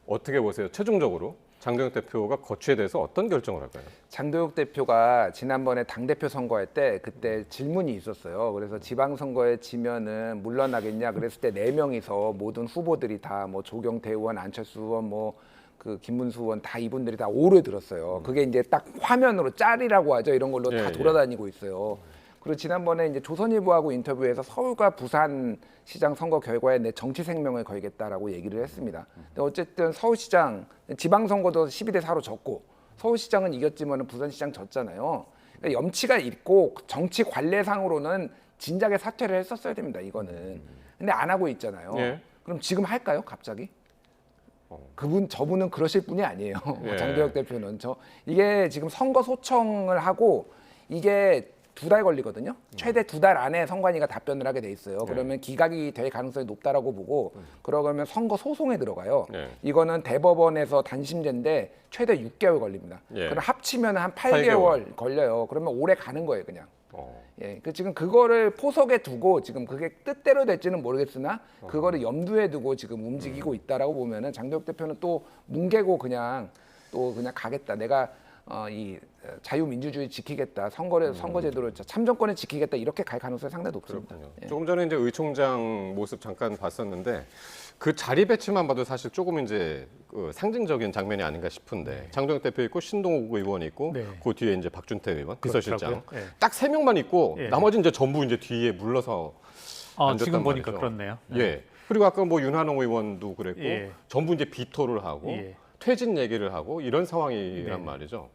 어떻게 보세요? 최종적으로 장동혁 대표가 거취에 대해서 어떤 결정을 할까요? 장동혁 대표가 지난번에 당대표 선거할 때 그때 질문이 있었어요. 그래서 지방선거에 지면은 물러나겠냐 그랬을 때 4명이서 모든 후보들이 다 뭐 조경태 의원, 안철수 의원, 뭐 그 김문수 의원 다 이분들이 다 오래 들었어요. 그게 이제 딱 화면으로 짤이라고 하죠. 이런 걸로 다 돌아다니고 있어요. 그리고 지난번에 이제 조선일보하고 인터뷰에서 서울과 부산시장 선거 결과에 내 정치 생명을 걸겠다라고 얘기를 했습니다. 근데 어쨌든 서울시장 지방선거도 12대4로 졌고 서울시장은 이겼지만 부산시장 졌잖아요. 그러니까 염치가 있고 정치 관례상으로는 진작에 사퇴를 했었어야 됩니다. 이거는. 근데 안 하고 있잖아요. 그럼 지금 할까요? 갑자기? 저분은 그러실 분이 아니에요. 장동혁 대표는. 이게 지금 선거 소청을 하고 이게 2달 걸리거든요. 최대 2달 안에 선관위가 답변을 하게 돼 있어요. 그러면 기각이 될 가능성이 높다라고 보고 그러면 선거 소송에 들어가요. 이거는 대법원에서 단심제인데 최대 6개월 걸립니다. 그럼 합치면 한 8개월 걸려요. 그러면 오래 가는 거예요, 그냥. 지금 그거를 포석에 두고 지금 그게 뜻대로 될지는 모르겠으나 그거를 염두에 두고 지금 움직이고 있다라고 보면은 장동혁 대표는 또 뭉개고 그냥 가겠다. 내가 이 자유민주주의 지키겠다, 선거제도를 참정권을 지키겠다 이렇게 갈 가능성이 상당히 높습니다. 조금 전에 이제 의총장 모습 잠깐 봤었는데 그 자리 배치만 봐도 사실 조금 이제 상징적인 장면이 아닌가 싶은데 장동혁 대표 있고 신동욱 의원 있고 그 뒤에 이제 박준태 의원 비서실장 딱 3명만 있고 나머지 이제 전부 이제 뒤에 물러서 앉았단 지금 보니까 말이죠. 그렇네요. 그리고 아까 뭐 윤한홍 의원도 그랬고 전부 이제 비토를 하고 퇴진 얘기를 하고 이런 상황이란 말이죠.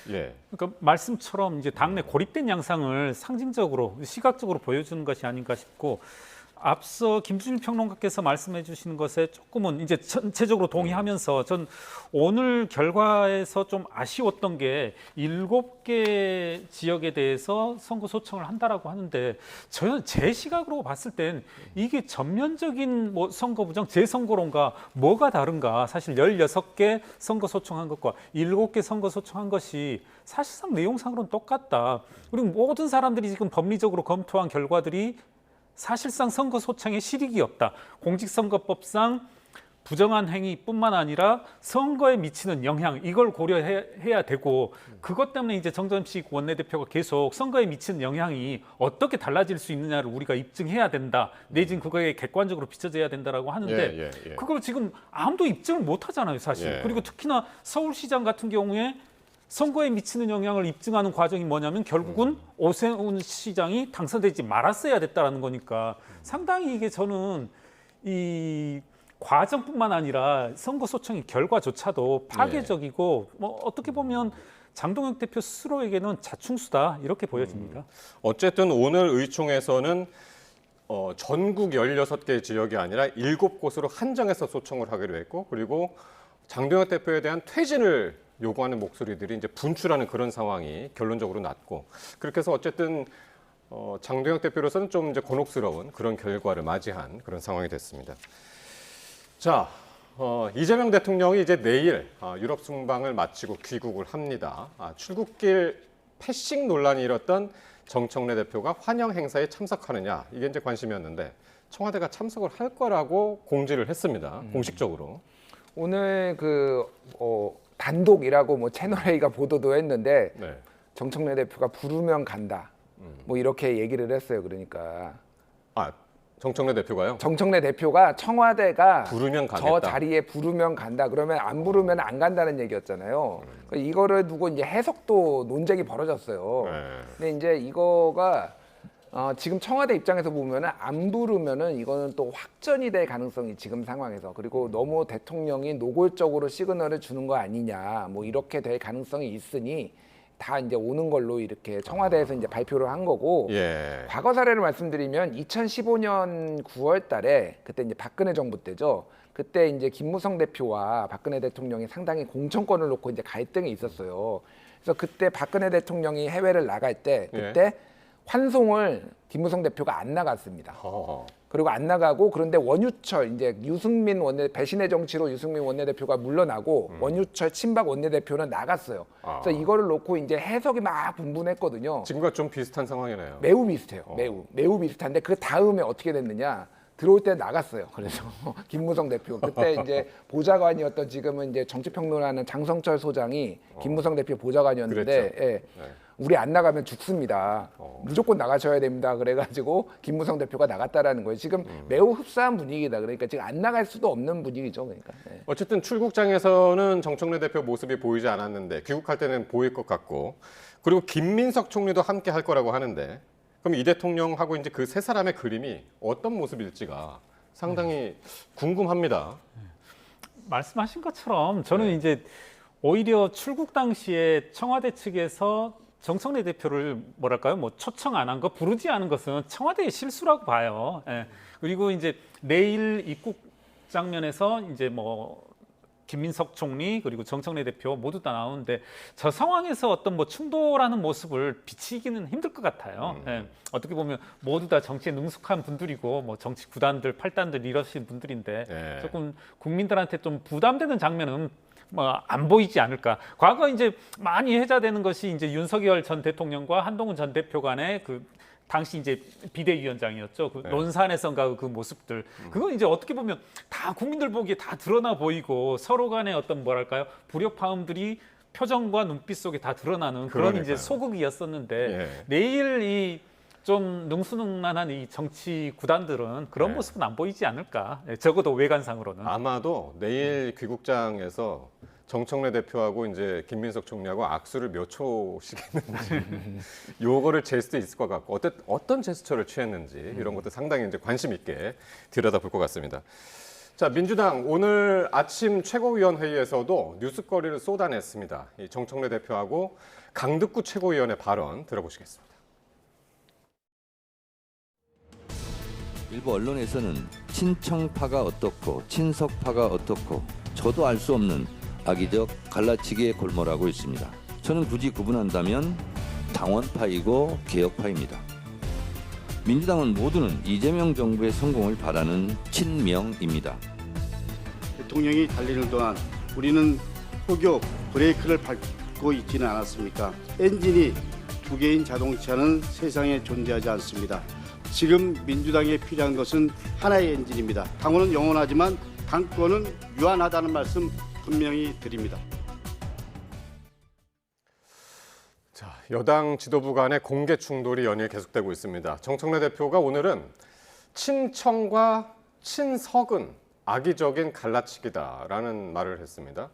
그러니까 말씀처럼 이제 당내 고립된 양상을 상징적으로 시각적으로 보여주는 것이 아닌가 싶고 앞서 김준일 평론가께서 말씀해 주시는 것에 조금은 이제 전체적으로 동의하면서 전 오늘 결과에서 좀 아쉬웠던 게 7개 지역에 대해서 선거 소청을 한다라고 하는데 저는 제 시각으로 봤을 땐 이게 전면적인 뭐 선거 부정 재선거론과 뭐가 다른가 사실 16개 선거 소청한 것과 7개 선거 소청한 것이 사실상 내용상으로는 똑같다. 그리고 모든 사람들이 지금 법리적으로 검토한 결과들이 사실상 선거 소청에 실익이 없다. 공직선거법상 부정한 행위뿐만 아니라 선거에 미치는 영향 이걸 고려해야 되고 그것 때문에 이제 정점식 원내대표가 계속 선거에 미치는 영향이 어떻게 달라질 수 있느냐를 우리가 입증해야 된다. 내지는 그거에 객관적으로 비춰져야 된다라고 하는데 그걸 지금 아무도 입증을 못 하잖아요, 사실. 그리고 특히나 서울시장 같은 경우에 선거에 미치는 영향을 입증하는 과정이 뭐냐면 결국은 오세훈 시장이 당선되지 말았어야 됐다라는 거니까 상당히 이게 저는 이 과정뿐만 아니라 선거 소청의 결과조차도 파괴적이고 뭐 어떻게 보면 장동혁 대표 스스로에게는 자충수다 이렇게 보여집니다. 어쨌든 오늘 의총에서는 전국 16개 지역이 아니라 7곳으로 한정해서 소청을 하기로 했고, 그리고 장동혁 대표에 대한 퇴진을 요구하는 목소리들이 이제 분출하는 그런 상황이 결론적으로 났고, 그렇게 해서 어쨌든 장동혁 대표로서는 좀 이제 곤혹스러운 그런 결과를 맞이한 그런 상황이 됐습니다. 자, 이재명 대통령이 이제 내일 유럽 순방을 마치고 귀국을 합니다. 출국길 패싱 논란이 일었던 정청래 대표가 환영 행사에 참석하느냐, 이게 이제 관심이었는데 청와대가 참석을 할 거라고 공지를 했습니다. 공식적으로. 오늘 단독이라고 뭐 채널A가 보도도 했는데 네. 정청래 대표가 부르면 간다. 뭐 이렇게 얘기를 했어요. 그러니까. 정청래 대표가요? 정청래 대표가 청와대가 부르면 가겠다. 저 자리에 부르면 간다. 그러면 안 부르면 안 간다는 얘기였잖아요. 그러니까 이거를 두고 이제 해석도 논쟁이 벌어졌어요. 근데 이제 이거가 지금 청와대 입장에서 보면은 안 부르면은 이거는 또 확전이 될 가능성이 지금 상황에서, 그리고 너무 대통령이 노골적으로 시그널을 주는 거 아니냐, 뭐 이렇게 될 가능성이 있으니 다 이제 오는 걸로 이렇게 청와대에서 이제 발표를 한 거고, 과거 사례를 말씀드리면 2015년 9월 달에 그때 이제 박근혜 정부 때죠. 그때 이제 김무성 대표와 박근혜 대통령이 상당히 공천권을 놓고 이제 갈등이 있었어요. 그래서 그때 박근혜 대통령이 해외를 나갈 때 그때 환송을 김무성 대표가 안 나갔습니다. 그리고 안 나가고, 그런데 원유철 이제 유승민 배신의 정치로 유승민 원내대표가 물러나고 원유철 친박 원내대표는 나갔어요. 그래서 이거를 놓고 이제 해석이 막 분분했거든요. 지금과 좀 비슷한 상황이네요. 매우 비슷해요. 매우 비슷한데 그 다음에 어떻게 됐느냐? 들어올 때 나갔어요. 그래서 김무성 대표 그때 이제 보좌관이었던, 지금은 이제 정치평론하는 장성철 소장이 김무성 대표 보좌관이었는데 우리 안 나가면 죽습니다. 무조건 나가셔야 됩니다. 그래가지고 김무성 대표가 나갔다라는 거예요. 지금 매우 흡사한 분위기다. 그러니까 지금 안 나갈 수도 없는 분위기죠. 그러니까. 어쨌든 출국장에서는 정청래 대표 모습이 보이지 않았는데 귀국할 때는 보일 것 같고, 그리고 김민석 총리도 함께 할 거라고 하는데, 그럼 이 대통령하고 이제 그 세 사람의 그림이 어떤 모습일지가 상당히 궁금합니다. 말씀하신 것처럼 저는 이제 오히려 출국 당시에 청와대 측에서 정청래 대표를 초청 안 한 거, 부르지 않은 것은 청와대의 실수라고 봐요. 그리고 이제 내일 입국 장면에서 이제 김민석 총리 그리고 정청래 대표 모두 다 나오는데, 저 상황에서 어떤 충돌하는 모습을 비치기는 힘들 것 같아요. 어떻게 보면 모두 다 정치에 능숙한 분들이고 정치 구단들, 팔단들 이러신 분들인데 조금 국민들한테 좀 부담되는 장면은 안 보이지 않을까. 과거 이제 많이 회자되는 것이 이제 윤석열 전 대통령과 한동훈 전 대표 간의 당시 이제 비대위원장이었죠. 논산에선가 그 모습들. 그건 이제 어떻게 보면 다 국민들 보기에 다 드러나 보이고 서로 간의 어떤 불협화음들이 표정과 눈빛 속에 다 드러나는 그런 이제 소극이었었는데, 내일 이 좀 능수능란한 이 정치 구단들은 그런 모습은 안 보이지 않을까. 적어도 외관상으로는. 아마도 내일 귀국장에서 정청래 대표하고 이제 김민석 총리하고 악수를 몇 초씩 했는지 요거를 잴 수도 있을 것 같고, 어떤 제스처를 취했는지 이런 것도 상당히 이제 관심 있게 들여다볼 것 같습니다. 자, 민주당 오늘 아침 최고위원회의에서도 뉴스거리를 쏟아냈습니다. 이 정청래 대표하고 강득구 최고위원의 발언 들어보시겠습니다. 일부 언론에서는 친청파가 어떻고 친석파가 어떻고 저도 알 수 없는 악의적 갈라치기에 골몰하고 있습니다. 저는 굳이 구분한다면 당원파이고 개혁파입니다. 민주당은 모두는 이재명 정부의 성공을 바라는 친명입니다. 대통령이 달리는 동안 우리는 호교 브레이크를 밟고 있지는 않았습니까? 엔진이 두 개인 자동차는 세상에 존재하지 않습니다. 지금 민주당에 필요한 것은 하나의 엔진입니다. 당원은 영원하지만 당권은 유한하다는 말씀 분명히 드립니다. 자, 여당 지도부 간의 공개 충돌이 연일 계속되고 있습니다. 정청래 대표가 오늘은 친청과 친석은 악의적인 갈라치기다라는 말을 했습니다.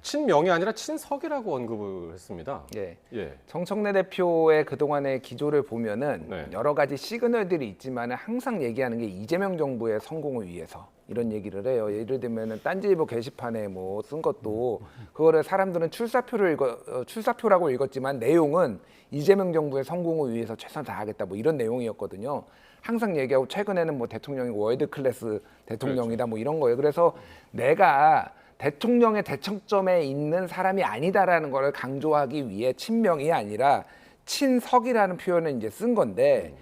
친명이 아니라 친석이라고 언급을 했습니다. 예. 예. 정청래 대표의 그동안의 기조를 보면은 네. 여러 가지 시그널들이 있지만 항상 얘기하는 게 이재명 정부의 성공을 위해서 이런 얘기를 해요. 예를 들면은 딴지일보 게시판에 뭐 쓴 것도 그거를 사람들은 출사표라고 읽었지만 내용은 이재명 정부의 성공을 위해서 최선을 다하겠다 뭐 이런 내용이었거든요. 항상 얘기하고 최근에는 뭐 대통령이 월드 클래스 대통령이다 뭐 이런 거예요. 그래서 내가 대통령의 대척점에 있는 사람이 아니다라는 거를 강조하기 위해 친명이 아니라 친석이라는 표현을 이제 쓴 건데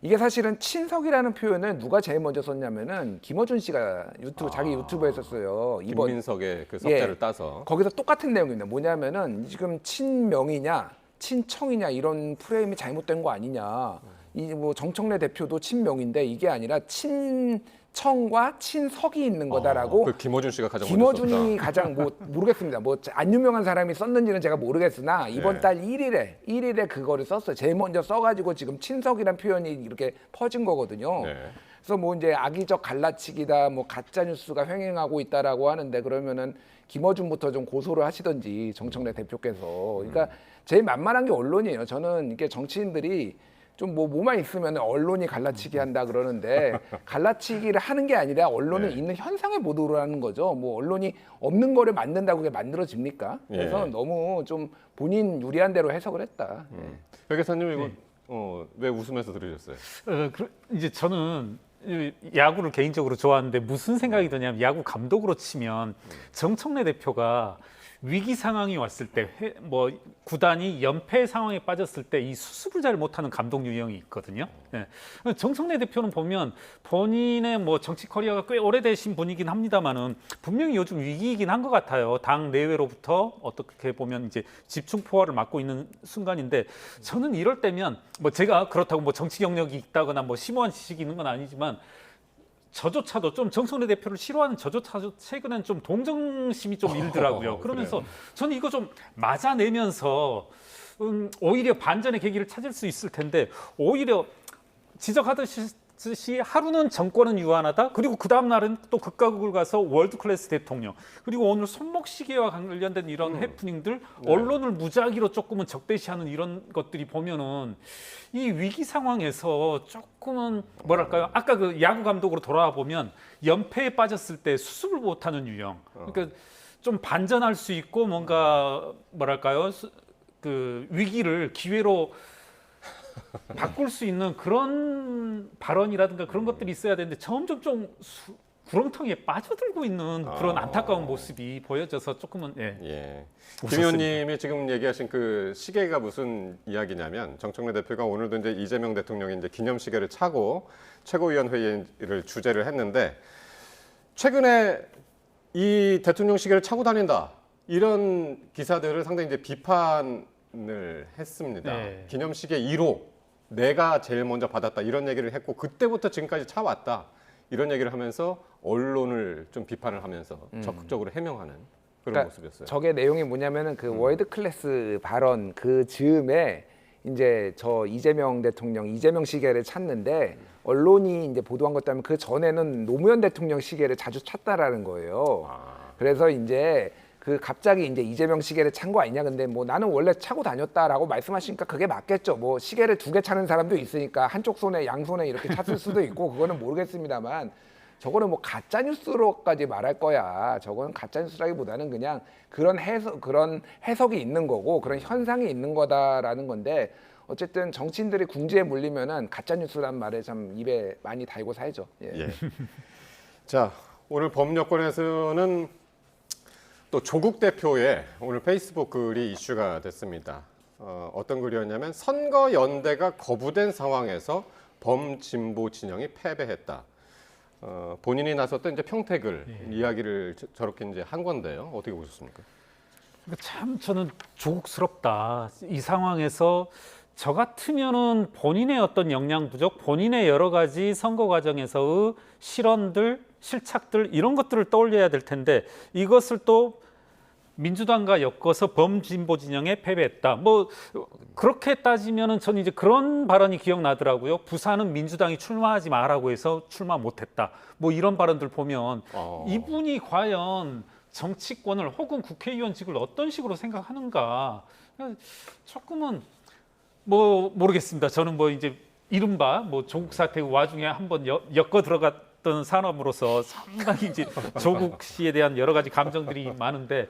이게 사실은 친석이라는 표현을 누가 제일 먼저 썼냐면은 김어준 씨가 자기 유튜브에 썼어요. 김민석의 그 석자를 따서. 거기서 똑같은 내용입니다. 뭐냐면은 지금 친명이냐 친청이냐 이런 프레임이 잘못된 거 아니냐. 이 뭐 정청래 대표도 친명인데 이게 아니라 친청과 친석이 있는 거다라고. 그 김어준 씨가 가장 김어준이 가장 뭐 모르겠습니다. 뭐 안 유명한 사람이 썼는지는 제가 모르겠으나 이번 네. 달 1일에 그거를 썼어요. 제일 먼저 써가지고 지금 친석이란 표현이 이렇게 퍼진 거거든요. 네. 그래서 뭐 이제 악의적 갈라치기다, 뭐 가짜 뉴스가 횡행하고 있다라고 하는데 그러면은 김어준부터 좀 고소를 하시던지 정청래 대표께서. 그러니까 제일 만만한 게 언론이에요. 저는 이게 정치인들이 좀 뭐만 있으면 언론이 갈라치기 한다 그러는데 갈라치기를 하는 게 아니라 언론은 있는 현상에 보도를 하는 거죠. 뭐 언론이 없는 거를 만든다고 그게 만들어집니까? 그래서 너무 좀 본인 유리한 대로 해석을 했다. 백 교사님 이거 왜 웃으면서 들으셨어요? 이제 저는 야구를 개인적으로 좋아하는데 무슨 생각이 드냐면 야구 감독으로 치면 정청래 대표가 위기 상황이 왔을 때 뭐 구단이 연패 상황에 빠졌을 때 이 수습을 잘 못하는 감독 유형이 있거든요. 네. 정청래 대표는 보면 본인의 뭐 정치 커리어가 꽤 오래되신 분이긴 합니다만은 분명히 요즘 위기이긴 한 것 같아요. 당 내외로부터 어떻게 보면 이제 집중 포화를 맞고 있는 순간인데 저는 이럴 때면 뭐 제가 그렇다고 뭐 정치 경력이 있다거나 뭐 심오한 지식이 있는 건 아니지만 저조차도 좀 정청래 대표를 싫어하는 저조차도 최근엔 좀 동정심이 좀 일더라고요. 그러면서 저는 이거 좀 맞아내면서 오히려 반전의 계기를 찾을 수 있을 텐데 오히려 지적하듯이 하루는 정권은 유한하다. 그리고 그 다음 날은 또 극과 극을 가서 월드 클래스 대통령. 그리고 오늘 손목시계와 관련된 이런 해프닝들 언론을 무작위로 조금은 적대시하는 이런 것들이 보면은 이 위기 상황에서 조금은 뭐랄까요? 아까 그 야구 감독으로 돌아와 보면 연패에 빠졌을 때 수습을 못하는 유형. 그러니까 좀 반전할 수 있고 뭔가 뭐랄까요? 그 위기를 기회로 바꿀 수 있는 그런 발언이라든가 그런 것들이 있어야 되는데 점점 좀 구렁텅이에 빠져들고 있는 그런 안타까운 모습이 보여져서 조금은 김 의원님이 지금 얘기하신 그 시계가 무슨 이야기냐면 정청래 대표가 오늘도 이제 이재명 대통령이 이제 기념시계를 차고 최고위원회의를 주재를 했는데 최근에 이 대통령 시계를 차고 다닌다 이런 기사들을 상당히 이제 비판을 했습니다. 기념시계 1호 내가 제일 먼저 받았다 이런 얘기를 했고 그때부터 지금까지 차왔다 이런 얘기를 하면서 언론을 좀 비판을 하면서 적극적으로 해명하는 그런 모습이었어요. 저게 내용이 뭐냐면은 그 월드 클래스 발언 그 즈음에 이제 저 이재명 대통령 이재명 시계를 찾는데 언론이 이제 보도한 것 때문에 그 전에는 노무현 대통령 시계를 자주 찾다라는 거예요. 그래서 이제 그 갑자기 이제 이재명 시계를 찬 거 아니냐. 근데 뭐 나는 원래 차고 다녔다라고 말씀하시니까 그게 맞겠죠. 뭐 시계를 2개 차는 사람도 있으니까 한쪽 손에 양손에 이렇게 찼을 수도 있고 그거는 모르겠습니다만 저거는 뭐 가짜 뉴스로까지 말할 거야. 저거는 가짜 뉴스라기보다는 그냥 그런 해석이 있는 거고 그런 현상이 있는 거다라는 건데 어쨌든 정치인들이 궁지에 물리면은 가짜 뉴스란 말에 참 입에 많이 달고 살죠. 자, 오늘 범여권에서는 또 조국 대표의 오늘 페이스북 글이 이슈가 됐습니다. 어떤 글이었냐면 선거연대가 거부된 상황에서 범진보 진영이 패배했다. 본인이 나섰던 이제 평택을 이야기를 저렇게 이제 한 건데요. 어떻게 보셨습니까? 참 저는 조국스럽다. 이 상황에서 저 같으면은 본인의 어떤 역량 부족, 본인의 여러 가지 선거 과정에서의 실언들, 실착들 이런 것들을 떠올려야 될 텐데 이것을 또 민주당과 엮어서 범진보 진영에 패배했다. 뭐 그렇게 따지면은 저는 이제 그런 발언이 기억나더라고요. 부산은 민주당이 출마하지 마라고 해서 출마 못했다. 뭐 이런 발언들 보면 이분이 과연 정치권을 혹은 국회의원직을 어떤 식으로 생각하는가 조금은 뭐 모르겠습니다. 저는 뭐 이제 이른바 뭐 조국 사태 와중에 한번 엮어 들어갔던 사람으로서 상당히 이제 조국 씨에 대한 여러 가지 감정들이 많은데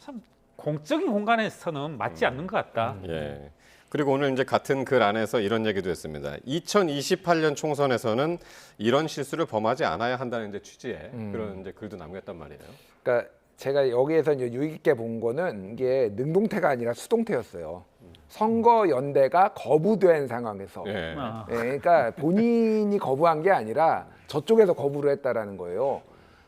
참 공적인 공간에서는 맞지 않는 것 같다. 예. 그리고 오늘 이제 같은 글 안에서 이런 얘기도 했습니다. 2028년 총선에서는 이런 실수를 범하지 않아야 한다는 이제 취지의 그런 이제 글도 남겼단 말이에요. 그러니까 제가 여기에서 이제 유익 있게 본 거는 이게 능동태가 아니라 수동태였어요. 선거 연대가 거부된 상황에서. 예. 예, 그러니까 본인이 거부한 게 아니라 저쪽에서 거부를 했다라는 거예요.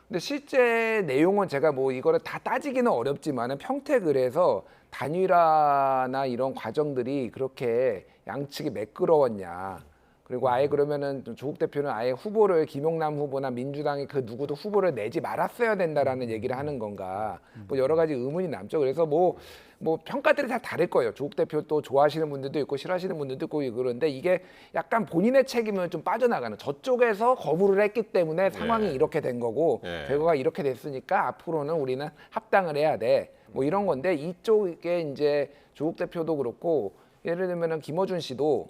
근데 실제 내용은 제가 뭐 이거를 다 따지기는 어렵지만은 평택을에서 단일화나 이런 과정들이 그렇게 양측이 매끄러웠냐. 그리고 아예 그러면은 조국 대표는 아예 후보를 김용남 후보나 민주당이 그 누구도 후보를 내지 말았어야 된다라는 얘기를 하는 건가. 뭐 여러 가지 의문이 남죠. 그래서 뭐 평가들이 다 다를 거예요. 조국 대표 또 좋아하시는 분들도 있고 싫어하시는 분들도 있고 그런데 이게 약간 본인의 책임을 좀 빠져나가는 저쪽에서 거부를 했기 때문에 상황이 이렇게 된 거고 결과가 이렇게 됐으니까 앞으로는 우리는 합당을 해야 돼. 뭐 이런 건데 이쪽에 이제 조국 대표도 그렇고 예를 들면은 김어준 씨도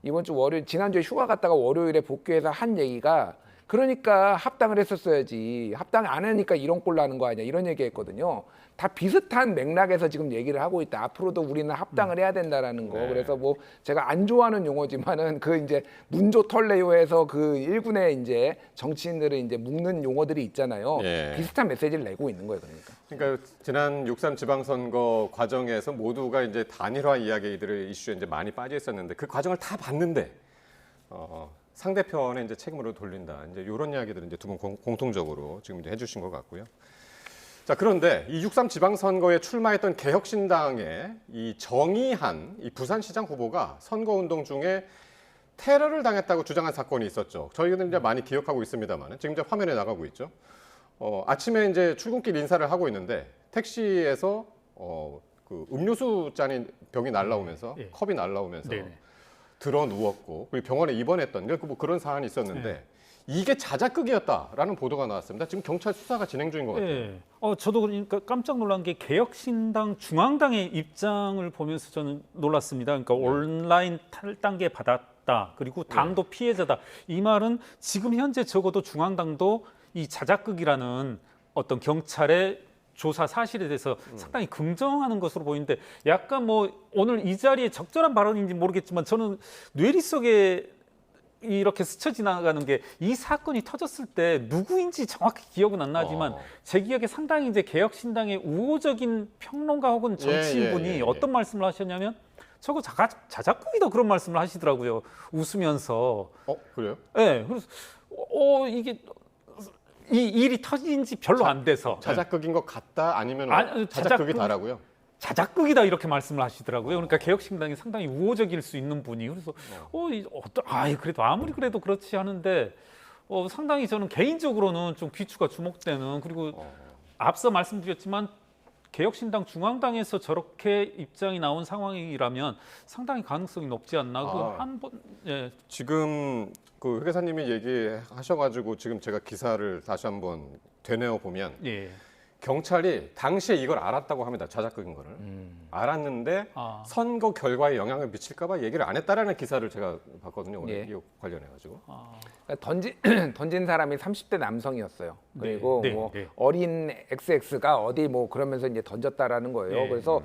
이번 주 월요일 지난주에 휴가 갔다가 월요일에 복귀해서 한 얘기가 그러니까 합당을 했었어야지 합당 안 하니까 이런 꼴 나는 거 아니야 이런 얘기했거든요. 다 비슷한 맥락에서 지금 얘기를 하고 있다. 앞으로도 우리는 합당을 해야 된다라는 거. 그래서 뭐 제가 안 좋아하는 용어지만은 그 이제 문조 털레요에서 그 일군의 이제 정치인들을 이제 묶는 용어들이 있잖아요. 비슷한 메시지를 내고 있는 거예요, 그러니까 지난 6.3 지방선거 과정에서 모두가 이제 단일화 이야기들을 이슈에 이제 많이 빠져 있었는데 그 과정을 다 봤는데 상대편의 이제 책임으로 돌린다. 이제 이런 이야기들을 이제 두 분 공통적으로 지금 이제 해주신 것 같고요. 자, 그런데 이 6.3 지방선거에 출마했던 개혁신당의 이 정의한 이 부산시장 후보가 선거운동 중에 테러를 당했다고 주장한 사건이 있었죠. 저희는 이제 많이 기억하고 있습니다만 지금 이제 화면에 나가고 있죠. 아침에 이제 출근길 인사를 하고 있는데 택시에서 그 음료수 잔인 병이 날라오면서 컵이 날라오면서 들어 누웠고 그리고 병원에 입원했던 뭐 그런 사안이 있었는데 이게 자작극이었다라는 보도가 나왔습니다. 지금 경찰 수사가 진행 중인 것 같아요. 저도 그러니까 깜짝 놀란 게 개혁신당 중앙당의 입장을 보면서 저는 놀랐습니다. 그러니까 온라인 탈당계 받았다. 그리고 당도 피해자다. 이 말은 지금 현재 적어도 중앙당도 이 자작극이라는 어떤 경찰의 조사 사실에 대해서 상당히 긍정하는 것으로 보이는데 약간 뭐 오늘 이 자리에 적절한 발언인지 모르겠지만 저는 뇌리 속에 이렇게 스쳐 지나가는 게 이 사건이 터졌을 때 누구인지 정확히 기억은 안 나지만 제 기억에 상당히 이제 개혁신당의 우호적인 평론가 혹은 정치인분이 어떤 말씀을 하셨냐면 저거 자작극이다 그런 말씀을 하시더라고요. 웃으면서. 그래요? 네. 그래서 이게 이 일이 터진 지 별로 안 돼서 자작극인 것 같다 아니면 자작극이다라고요? 자작극이다 이렇게 말씀을 하시더라고요. 그러니까 개혁신당이 상당히 우호적일 수 있는 분이 그래서 그래도 아무리 그래도 그렇지 하는데 상당히 저는 개인적으로는 좀 귀추가 주목되는 그리고 앞서 말씀드렸지만 개혁신당 중앙당에서 저렇게 입장이 나온 상황이라면 상당히 가능성이 높지 않나. 지금 그 회계사님이 얘기하셔가지고 지금 제가 기사를 다시 한번 되뇌어 보면 경찰이 당시에 이걸 알았다고 합니다. 자작극인 거를. 알았는데 선거 결과에 영향을 미칠까 봐 얘기를 안 했다라는 기사를 제가 봤거든요. 오늘 이 관련해가지고. 그러니까 던진 사람이 30대 남성이었어요. 그리고 어린 XX가 어디 뭐 그러면서 이제 던졌다라는 거예요. 그래서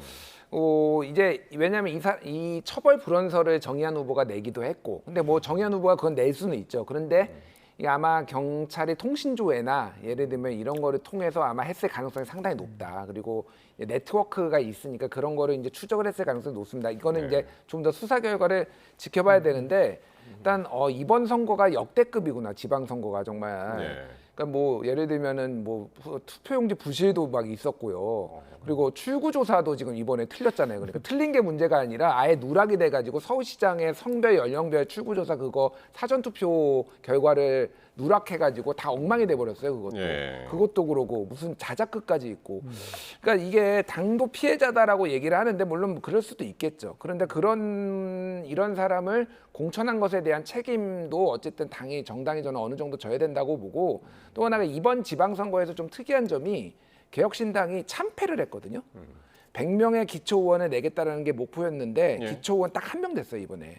이제 왜냐하면 이 처벌 불원서를 정의한 후보가 내기도 했고, 근데 뭐 정의한 후보가 그건 낼 수는 있죠. 그런데 이게 아마 경찰이 통신조회나 예를 들면 이런 거를 통해서 아마 했을 가능성이 상당히 높다. 그리고 네트워크가 있으니까 그런 거를 이제 추적을 했을 가능성이 높습니다. 이거는 이제 좀 더 수사 결과를 지켜봐야 되는데 일단 이번 선거가 역대급이구나. 지방선거가 정말. 그러니까 뭐 예를 들면은 뭐 투표용지 부실도 막 있었고요. 그리고 출구조사도 지금 이번에 틀렸잖아요. 그러니까 틀린 게 문제가 아니라 아예 누락이 돼가지고 서울시장의 성별 연령별 출구조사 그거 사전투표 결과를 누락해가지고 다 엉망이 돼버렸어요. 그것도. 그것도 그러고 무슨 자작극까지 있고. 그러니까 이게 당도 피해자다라고 얘기를 하는데 물론 그럴 수도 있겠죠. 그런데 이런 사람을 공천한 것에 대한 책임도 어쨌든 정당이 저는 어느 정도 져야 된다고 보고 또 하나가 이번 지방선거에서 좀 특이한 점이 개혁신당이 참패를 했거든요. 100명의 기초의원을 내겠다라는 게 목표였는데 예. 기초의원 딱 한 명 됐어요 이번에.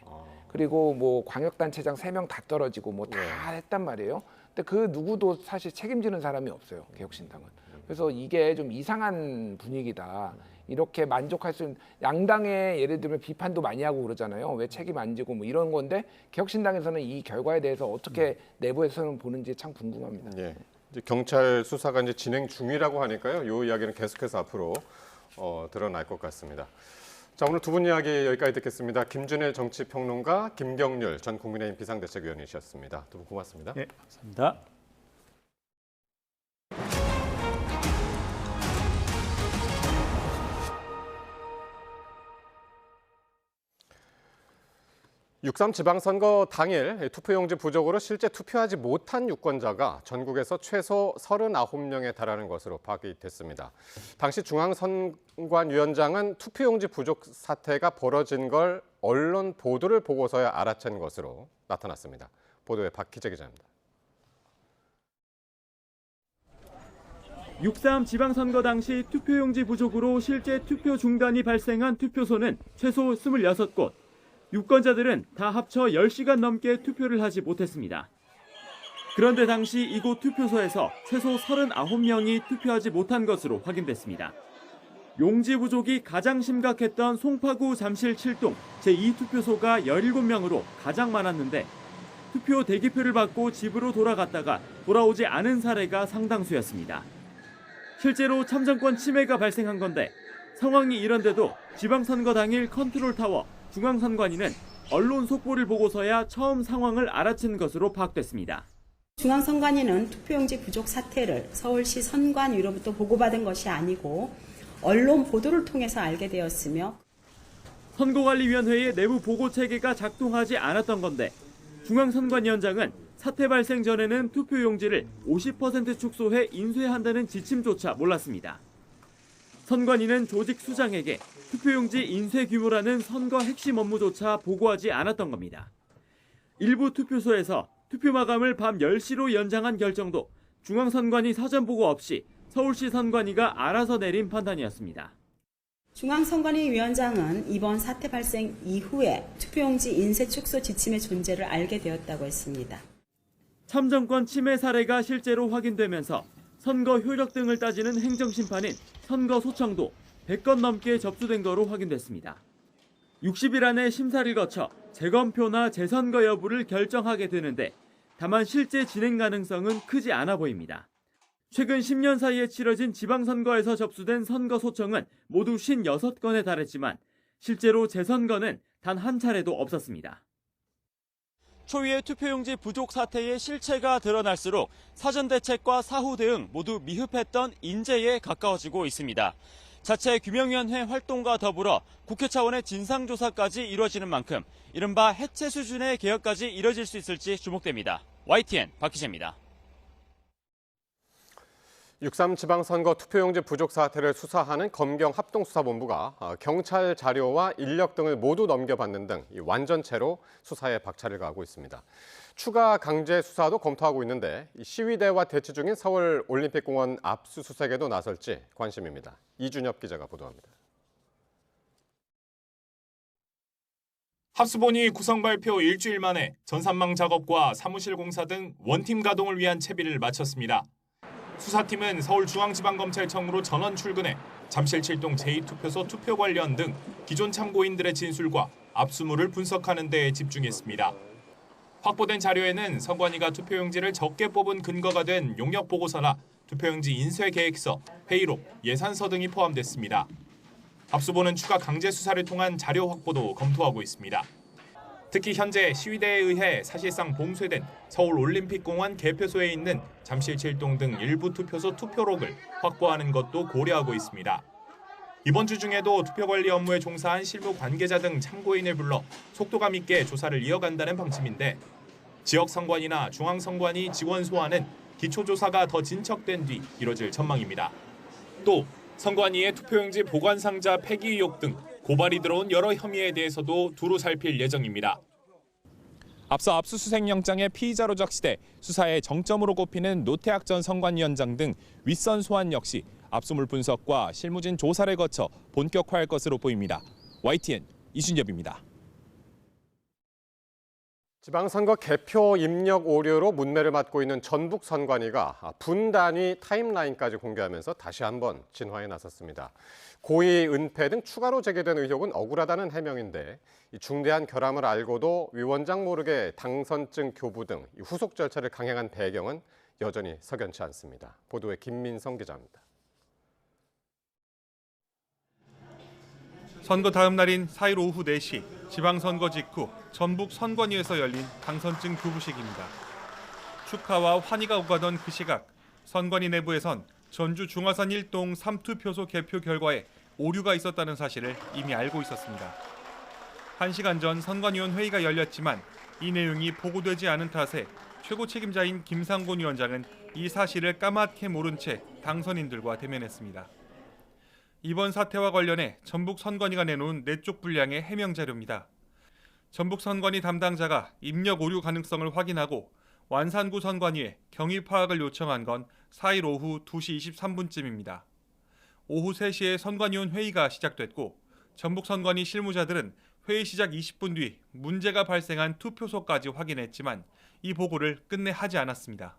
그리고 뭐 광역단체장 3명 다 떨어지고 뭐 다 했단 말이에요. 근데 그 누구도 사실 책임지는 사람이 없어요 개혁신당은. 그래서 이게 좀 이상한 분위기다. 이렇게 만족할 수 있는 양당의 예를 들면 비판도 많이 하고 그러잖아요. 왜 책임 안 지고 뭐 이런 건데 개혁신당에서는 이 결과에 대해서 어떻게 내부에서는 보는지 참 궁금합니다. 예. 이제 경찰 수사가 이제 진행 중이라고 하니까요. 이 이야기는 계속해서 앞으로 드러날 것 같습니다. 자, 오늘 두 분 이야기 여기까지 듣겠습니다. 김준일 정치평론가, 김경률 전 국민의힘 비상대책위원이셨습니다. 두 분 고맙습니다. 네, 감사합니다. (6.3) 지방선거 당일 투표용지 부족으로 실제 투표하지 못한 유권자가 전국에서 최소 39명에 달하는 것으로 파악이 됐습니다. 당시 중앙선관위원장은 투표용지 부족 사태가 벌어진 걸 언론 보도를 보고서야 알아챈 것으로 나타났습니다. 보도에 박희재 기자입니다. 6.3 지방선거 당시 투표용지 부족으로 실제 투표 중단이 발생한 투표소는 최소 26곳. 유권자들은 다 합쳐 10시간 넘게 투표를 하지 못했습니다. 그런데 당시 이곳 투표소에서 최소 39명이 투표하지 못한 것으로 확인됐습니다. 용지 부족이 가장 심각했던 송파구 잠실 7동 제2투표소가 17명으로 가장 많았는데 투표 대기표를 받고 집으로 돌아갔다가 돌아오지 않은 사례가 상당수였습니다. 실제로 참정권 침해가 발생한 건데 상황이 이런데도 지방선거 당일 컨트롤타워 중앙선관위는 언론 속보를 보고서야 처음 상황을 알아챈 것으로 파악됐습니다. 중앙선관위는 투표용지 부족 사태를 서울시 선관위로부터 보고받은 것이 아니고 언론 보도를 통해서 알게 되었으며 선거관리위원회의 내부 보고 체계가 작동하지 않았던 건데 중앙선관위원장은 사태 발생 전에는 투표용지를 50% 축소해 인쇄한다는 지침조차 몰랐습니다. 선관위는 조직 수장에게 투표용지 인쇄 규모라는 선거 핵심 업무조차 보고하지 않았던 겁니다. 일부 투표소에서 투표 마감을 밤 10시로 연장한 결정도 중앙선관위 사전 보고 없이 서울시 선관위가 알아서 내린 판단이었습니다. 중앙선관위 위원장은 이번 사태 발생 이후에 투표용지 인쇄 축소 지침의 존재를 알게 되었다고 했습니다. 참정권 침해 사례가 실제로 확인되면서 선거 효력 등을 따지는 행정심판인 선거소청도 100건 넘게 접수된 거로 확인됐습니다. 60일 안에 심사를 거쳐 재검표나 재선거 여부를 결정하게 되는데 다만 실제 진행 가능성은 크지 않아 보입니다. 최근 10년 사이에 치러진 지방선거에서 접수된 선거소청은 모두 56건에 달했지만 실제로 재선거는 단 한 차례도 없었습니다. 초유의 투표용지 부족 사태의 실체가 드러날수록 사전대책과 사후 대응 모두 미흡했던 인재에 가까워지고 있습니다. 자체 규명위원회 활동과 더불어 국회 차원의 진상조사까지 이루어지는 만큼 이른바 해체 수준의 개혁까지 이뤄질 수 있을지 주목됩니다. YTN 박희재입니다. 6.3 지방선거 투표용지 부족 사태를 수사하는 검경합동수사본부가 경찰 자료와 인력 등을 모두 넘겨받는 등 완전체로 수사에 박차를 가하고 있습니다. 추가 강제 수사도 검토하고 있는데 시위대와 대치 중인 서울 올림픽공원 압수수색에도 나설지 관심입니다. 이준엽 기자가 보도합니다. 합수본이 구성 발표 일주일 만에 전산망 작업과 사무실 공사 등 원팀 가동을 위한 채비를 마쳤습니다. 수사팀은 서울중앙지방검찰청으로 전원 출근해 잠실 7동 제2투표소 투표 관련 등 기존 참고인들의 진술과 압수물을 분석하는 데 집중했습니다. 확보된 자료에는 선관위가 투표용지를 적게 뽑은 근거가 된 용역보고서나 투표용지 인쇄 계획서, 회의록, 예산서 등이 포함됐습니다. 압수본은 추가 강제 수사를 통한 자료 확보도 검토하고 있습니다. 특히 현재 시위대에 의해 사실상 봉쇄된 서울올림픽공원 개표소에 있는 잠실 7동 등 일부 투표소 투표록을 확보하는 것도 고려하고 있습니다. 이번 주 중에도 투표관리 업무에 종사한 실무 관계자 등 참고인을 불러 속도감 있게 조사를 이어간다는 방침인데 지역선관위나 중앙선관위 직원 소환은 기초조사가 더 진척된 뒤 이뤄질 전망입니다. 또 선관위의 투표용지 보관상자 폐기 의혹 등 고발이 들어온 여러 혐의에 대해서도 두루 살필 예정입니다. 앞서 압수수색 영장의 피의자로 적시돼 수사의 정점으로 꼽히는 노태학 전 선관위원장 등 윗선 소환 역시 압수물 분석과 실무진 조사를 거쳐 본격화할 것으로 보입니다. YTN 이순엽입니다. 지방선거 개표 입력 오류로 문매를 맞고 있는 전북 선관위가 분단위 타임라인까지 공개하면서 다시 한번 진화에 나섰습니다. 고의 은폐 등 추가로 제기된 의혹은 억울하다는 해명인데 중대한 결함을 알고도 위원장 모르게 당선증 교부 등 후속 절차를 강행한 배경은 여전히 석연치 않습니다. 보도에 김민성 기자입니다. 선거 다음 날인 4일 오후 4시 지방선거 직후 전북 선관위에서 열린 당선증 교부식입니다. 축하와 환희가 오가던 그 시각 선관위 내부에선 전주 중화선 1동 3투표소 개표 결과에 오류가 있었다는 사실을 이미 알고 있었습니다. 1시간 전 선관위원 회의가 열렸지만 이 내용이 보고되지 않은 탓에 최고 책임자인 김상곤 위원장은 이 사실을 까맣게 모른 채 당선인들과 대면했습니다. 이번 사태와 관련해 전북 선관위가 내놓은 4쪽 분량의 해명 자료입니다. 전북 선관위 담당자가 입력 오류 가능성을 확인하고 완산구 선관위에 경위 파악을 요청한 건 4일 오후 2시 23분쯤입니다. 오후 3시에 선관위원 회의가 시작됐고 전북 선관위 실무자들은 회의 시작 20분 뒤 문제가 발생한 투표소까지 확인했지만 이 보고를 끝내 하지 않았습니다.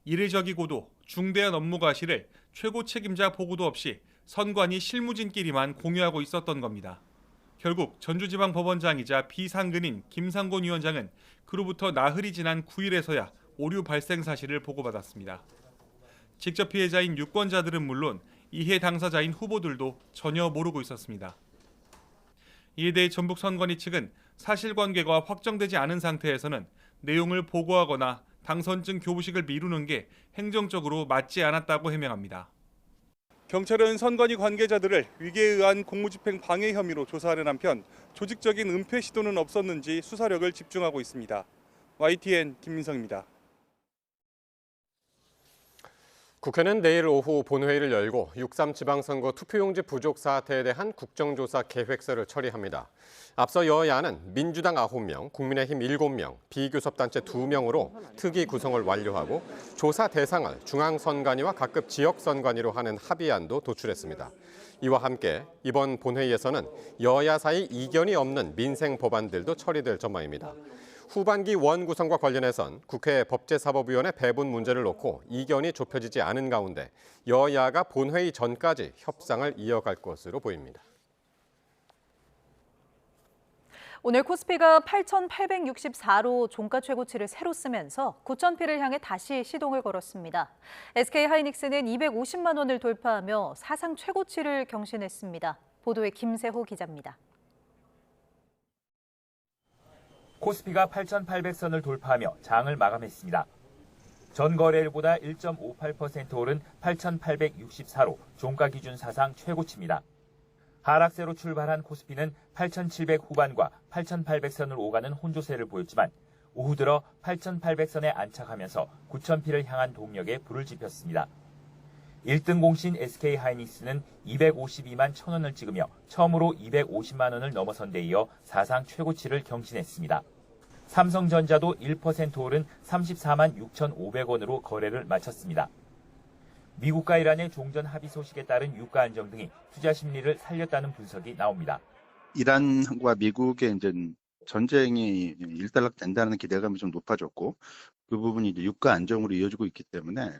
이례적이고도 중대한 업무 과실을 최고 책임자 보고도 없이 선관위 실무진끼리만 공유하고 있었던 겁니다. 결국 전주지방법원장이자 비상근인 김상곤 위원장은 그로부터 나흘이 지난 9일에서야 오류 발생 사실을 보고받았습니다. 직접 피해자인 유권자들은 물론 이해 당사자인 후보들도 전혀 모르고 있었습니다. 이에 대해 전북 선관위 측은 사실관계가 확정되지 않은 상태에서는 내용을 보고하거나 당선증 교부식을 미루는 게 행정적으로 맞지 않았다고 해명합니다. 경찰은 선관위 관계자들을 위계에 의한 공무집행 방해 혐의로 조사하는 한편 조직적인 은폐 시도는 없었는지 수사력을 집중하고 있습니다. YTN 김민성입니다. 국회는 내일 오후 본회의를 열고 6.3 지방선거 투표용지 부족 사태에 대한 국정조사 계획서를 처리합니다. 앞서 여야는 민주당 9명, 국민의힘 7명, 비교섭단체 2명으로 특위 구성을 완료하고 조사 대상을 중앙선관위와 각급 지역선관위로 하는 합의안도 도출했습니다. 이와 함께 이번 본회의에서는 여야 사이 이견이 없는 민생 법안들도 처리될 전망입니다. 후반기 원 구성과 관련해선 국회 법제사법위원회 배분 문제를 놓고 이견이 좁혀지지 않은 가운데 여야가 본회의 전까지 협상을 이어갈 것으로 보입니다. 오늘 코스피가 8,864로 종가 최고치를 새로 쓰면서 9,000피를 향해 다시 시동을 걸었습니다. SK하이닉스는 250만 원을 돌파하며 사상 최고치를 경신했습니다. 보도에 김세호 기자입니다. 코스피가 8,800선을 돌파하며 장을 마감했습니다. 전 거래일보다 1.58% 오른 8,864로 종가 기준 사상 최고치입니다. 하락세로 출발한 코스피는 8,700 후반과 8,800선을 오가는 혼조세를 보였지만 오후 들어 8,800선에 안착하면서 9,000피를 향한 동력에 불을 지폈습니다. 1등 공신 SK하이닉스는 252만 1,000원을 찍으며 처음으로 250만 원을 넘어선 데 이어 사상 최고치를 경신했습니다. 삼성전자도 1% 오른 34만 6,500원으로 거래를 마쳤습니다. 미국과 이란의 종전 합의 소식에 따른 유가 안정 등이 투자 심리를 살렸다는 분석이 나옵니다. 이란과 미국의 이제 전쟁이 일단락된다는 기대감이 좀 높아졌고 그 부분이 이제 유가 안정으로 이어지고 있기 때문에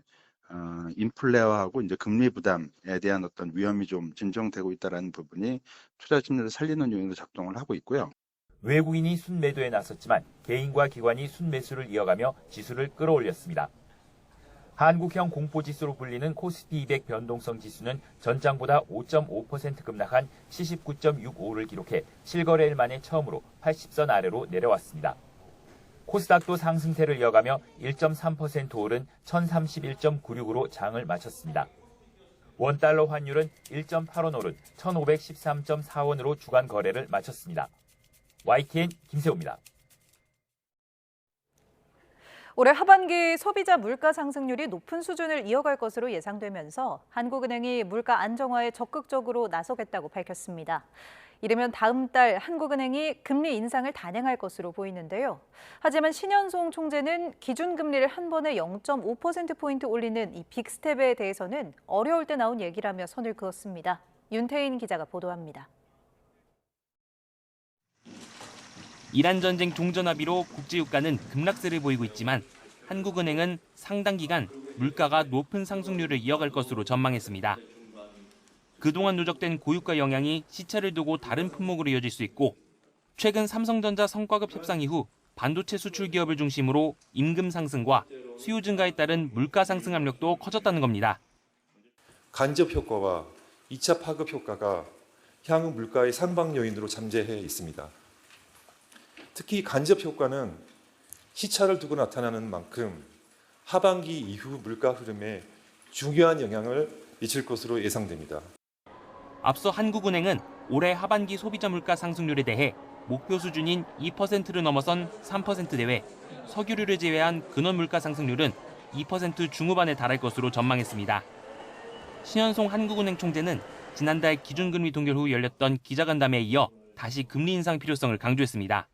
인플레화하고 이제 금리 부담에 대한 어떤 위험이 좀 진정되고 있다는 부분이 투자 심리를 살리는 요인으로 작동을 하고 있고요. 외국인이 순매도에 나섰지만 개인과 기관이 순매수를 이어가며 지수를 끌어올렸습니다. 한국형 공포지수로 불리는 코스피 200 변동성 지수는 전장보다 5.5% 급락한 79.65를 기록해 7거래일 만에 처음으로 80선 아래로 내려왔습니다. 코스닥도 상승세를 이어가며 1.3% 오른 1031.96으로 장을 마쳤습니다. 원달러 환율은 1.8원 오른 1513.4원으로 주간 거래를 마쳤습니다. YTN 김세호입니다. 올해 하반기 소비자 물가 상승률이 높은 수준을 이어갈 것으로 예상되면서 한국은행이 물가 안정화에 적극적으로 나서겠다고 밝혔습니다. 이르면 다음 달 한국은행이 금리 인상을 단행할 것으로 보이는데요. 하지만 신현송 총재는 기준금리를 한 번에 0.5%포인트 올리는 이 빅스텝에 대해서는 어려울 때 나온 얘기라며 선을 그었습니다. 윤태인 기자가 보도합니다. 이란 전쟁 종전 합의로 국제유가는 급락세를 보이고 있지만 한국은행은 상당 기간 물가가 높은 상승률을 이어갈 것으로 전망했습니다. 그동안 누적된 고유가 영향이 시차를 두고 다른 품목으로 이어질 수 있고 최근 삼성전자 성과급 협상 이후 반도체 수출 기업을 중심으로 임금 상승과 수요 증가에 따른 물가 상승 압력도 커졌다는 겁니다. 간접 효과와 2차 파급 효과가 향후 물가의 상방 요인으로 잠재해 있습니다. 특히 간접 효과는 시차를 두고 나타나는 만큼 하반기 이후 물가 흐름에 중요한 영향을 미칠 것으로 예상됩니다. 앞서 한국은행은 올해 하반기 소비자 물가 상승률에 대해 목표 수준인 2%를 넘어선 3% 내외, 석유류를 제외한 근원 물가 상승률은 2% 중후반에 달할 것으로 전망했습니다. 신현송 한국은행 총재는 지난달 기준금리 동결 후 열렸던 기자간담회에 이어 다시 금리 인상 필요성을 강조했습니다.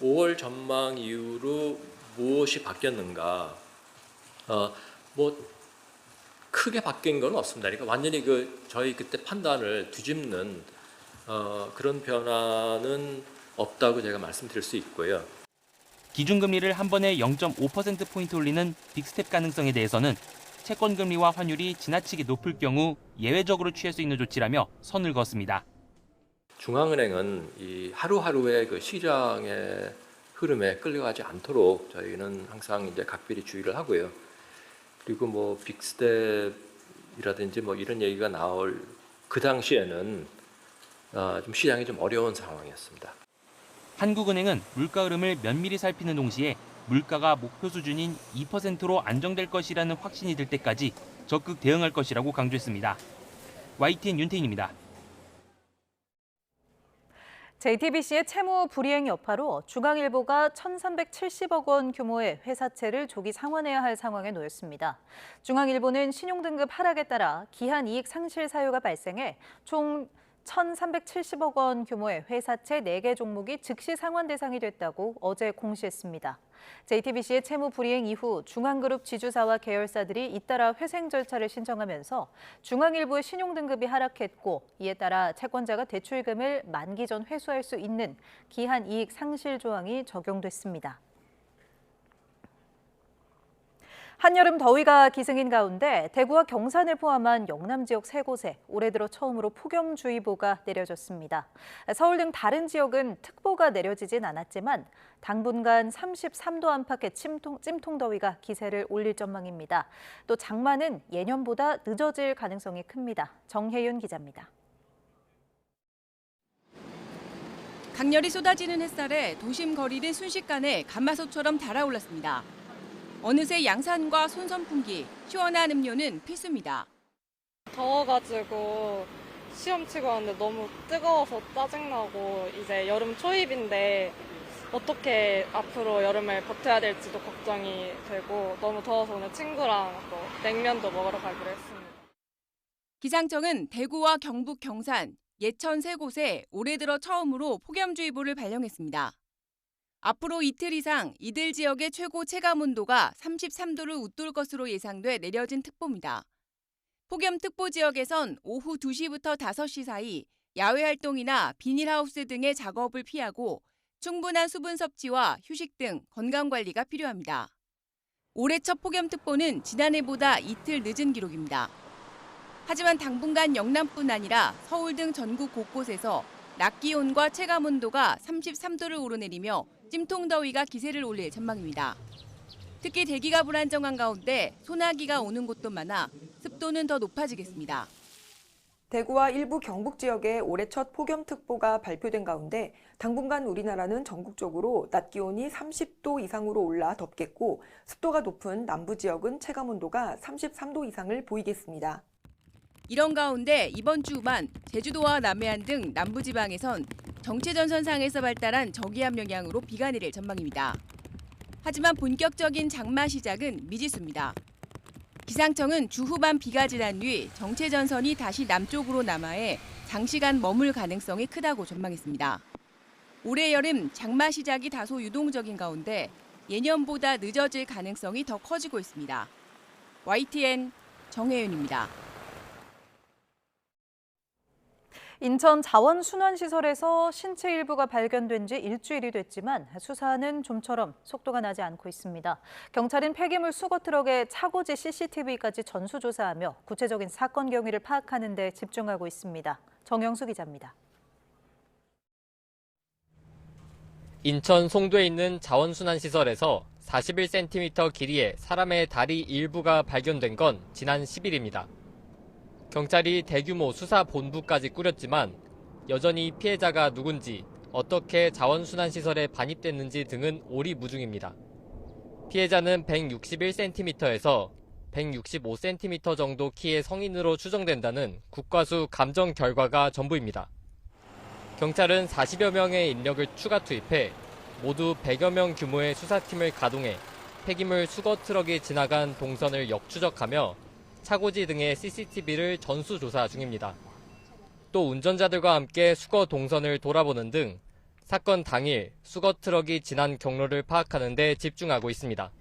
5월 전망 이후로 무엇이 바뀌었는가? 크게 바뀐 건 없습니다. 그러니까 완전히 저희 그때 판단을 뒤집는 그런 변화는 없다고 제가 말씀드릴 수 있고요. 기준금리를 한 번에 0.5%포인트 올리는 빅스텝 가능성에 대해서는 채권금리와 환율이 지나치게 높을 경우 예외적으로 취할 수 있는 조치라며 선을 그었습니다. 중앙은행은 이 하루하루의 그 시장의 흐름에 끌려가지 않도록 저희는 항상 이제 각별히 주의를 하고요. 그리고 빅스텝이라든지 이런 얘기가 나올 그 당시에는 좀 시장이 좀 어려운 상황이었습니다. 한국은행은 물가 흐름을 면밀히 살피는 동시에 물가가 목표 수준인 2%로 안정될 것이라는 확신이 들 때까지 적극 대응할 것이라고 강조했습니다. YTN 윤태인입니다. JTBC의 채무 불이행 여파로 중앙일보가 1,370억 원 규모의 회사채를 조기 상환해야 할 상황에 놓였습니다. 중앙일보는 신용등급 하락에 따라 기한 이익 상실 사유가 발생해 총 1,370억 원 규모의 회사채 4개 종목이 즉시 상환 대상이 됐다고 어제 공시했습니다. JTBC의 채무 불이행 이후 중앙그룹 지주사와 계열사들이 잇따라 회생 절차를 신청하면서 중앙일보의 신용등급이 하락했고 이에 따라 채권자가 대출금을 만기 전 회수할 수 있는 기한 이익 상실 조항이 적용됐습니다. 한여름 더위가 기승인 가운데 대구와 경산을 포함한 영남 지역 3곳에 올해 들어 처음으로 폭염주의보가 내려졌습니다. 서울 등 다른 지역은 특보가 내려지진 않았지만 당분간 33도 안팎의 찜통 더위가 기세를 올릴 전망입니다. 또 장마는 예년보다 늦어질 가능성이 큽니다. 정혜윤 기자입니다. 강렬히 쏟아지는 햇살에 도심 거리는 순식간에 가마솥처럼 달아올랐습니다. 어느새 양산과 손선풍기, 시원한 음료는 필수입니다. 더워가지고 시험 치고 왔는데 너무 뜨거워서 짜증나고 이제 여름 초입인데 어떻게 앞으로 여름을 버텨야 될지도 걱정이 되고 너무 더워서 오늘 친구랑 또 냉면도 먹으러 가기로 했습니다. 기상청은 대구와 경북 경산, 예천 3곳에 올해 들어 처음으로 폭염주의보를 발령했습니다. 앞으로 이틀 이상 이들 지역의 최고 체감 온도가 33도를 웃돌 것으로 예상돼 내려진 특보입니다. 폭염특보 지역에선 오후 2시부터 5시 사이 야외 활동이나 비닐하우스 등의 작업을 피하고 충분한 수분 섭취와 휴식 등 건강관리가 필요합니다. 올해 첫 폭염특보는 지난해보다 이틀 늦은 기록입니다. 하지만 당분간 영남뿐 아니라 서울 등 전국 곳곳에서 낮 기온과 체감 온도가 33도를 오르내리며 찜통더위가 기세를 올릴 전망입니다. 특히 대기가 불안정한 가운데 소나기가 오는 곳도 많아 습도는 더 높아지겠습니다. 대구와 일부 경북 지역에 올해 첫 폭염특보가 발표된 가운데 당분간 우리나라는 전국적으로 낮 기온이 30도 이상으로 올라 덥겠고 습도가 높은 남부 지역은 체감 온도가 33도 이상을 보이겠습니다. 이런 가운데 이번 주만 제주도와 남해안 등 남부지방에선 정체전선상에서 발달한 저기압 영향으로 비가 내릴 전망입니다. 하지만 본격적인 장마 시작은 미지수입니다. 기상청은 주 후반 비가 지난 뒤 정체 전선이 다시 남쪽으로 남하해 장시간 머물 가능성이 크다고 전망했습니다. 올해 여름 장마 시작이 다소 유동적인 가운데 예년보다 늦어질 가능성이 더 커지고 있습니다. YTN 정혜윤입니다. 인천 자원순환시설에서 신체 일부가 발견된 지 일주일이 됐지만 수사는 좀처럼 속도가 나지 않고 있습니다. 경찰은 폐기물 수거 트럭의 차고지 CCTV까지 전수조사하며 구체적인 사건 경위를 파악하는 데 집중하고 있습니다. 정영수 기자입니다. 인천 송도에 있는 자원순환시설에서 41cm 길이의 사람의 다리 일부가 발견된 건 지난 10일입니다. 경찰이 대규모 수사 본부까지 꾸렸지만 여전히 피해자가 누군지, 어떻게 자원순환시설에 반입됐는지 등은 오리무중입니다. 피해자는 161cm에서 165cm 정도 키의 성인으로 추정된다는 국과수 감정 결과가 전부입니다. 경찰은 40여 명의 인력을 추가 투입해 모두 100여 명 규모의 수사팀을 가동해 폐기물 수거 트럭이 지나간 동선을 역추적하며 차고지 등의 CCTV를 전수조사 중입니다. 또 운전자들과 함께 수거 동선을 돌아보는 등 사건 당일 수거 트럭이 지난 경로를 파악하는 데 집중하고 있습니다.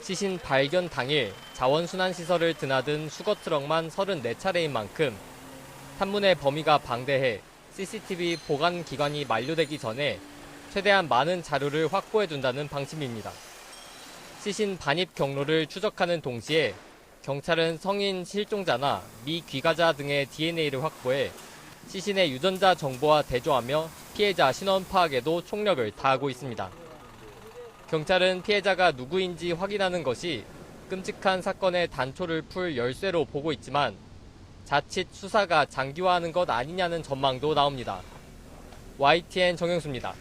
시신 발견 당일 자원순환시설을 드나든 수거 트럭만 34차례인 만큼 탐문의 범위가 방대해 CCTV 보관 기간이 만료되기 전에 최대한 많은 자료를 확보해둔다는 방침입니다. 시신 반입 경로를 추적하는 동시에 경찰은 성인 실종자나 미귀가자 등의 DNA를 확보해 시신의 유전자 정보와 대조하며 피해자 신원 파악에도 총력을 다하고 있습니다. 경찰은 피해자가 누구인지 확인하는 것이 끔찍한 사건의 단초를 풀 열쇠로 보고 있지만 자칫 수사가 장기화하는 것 아니냐는 전망도 나옵니다. YTN 정영수입니다.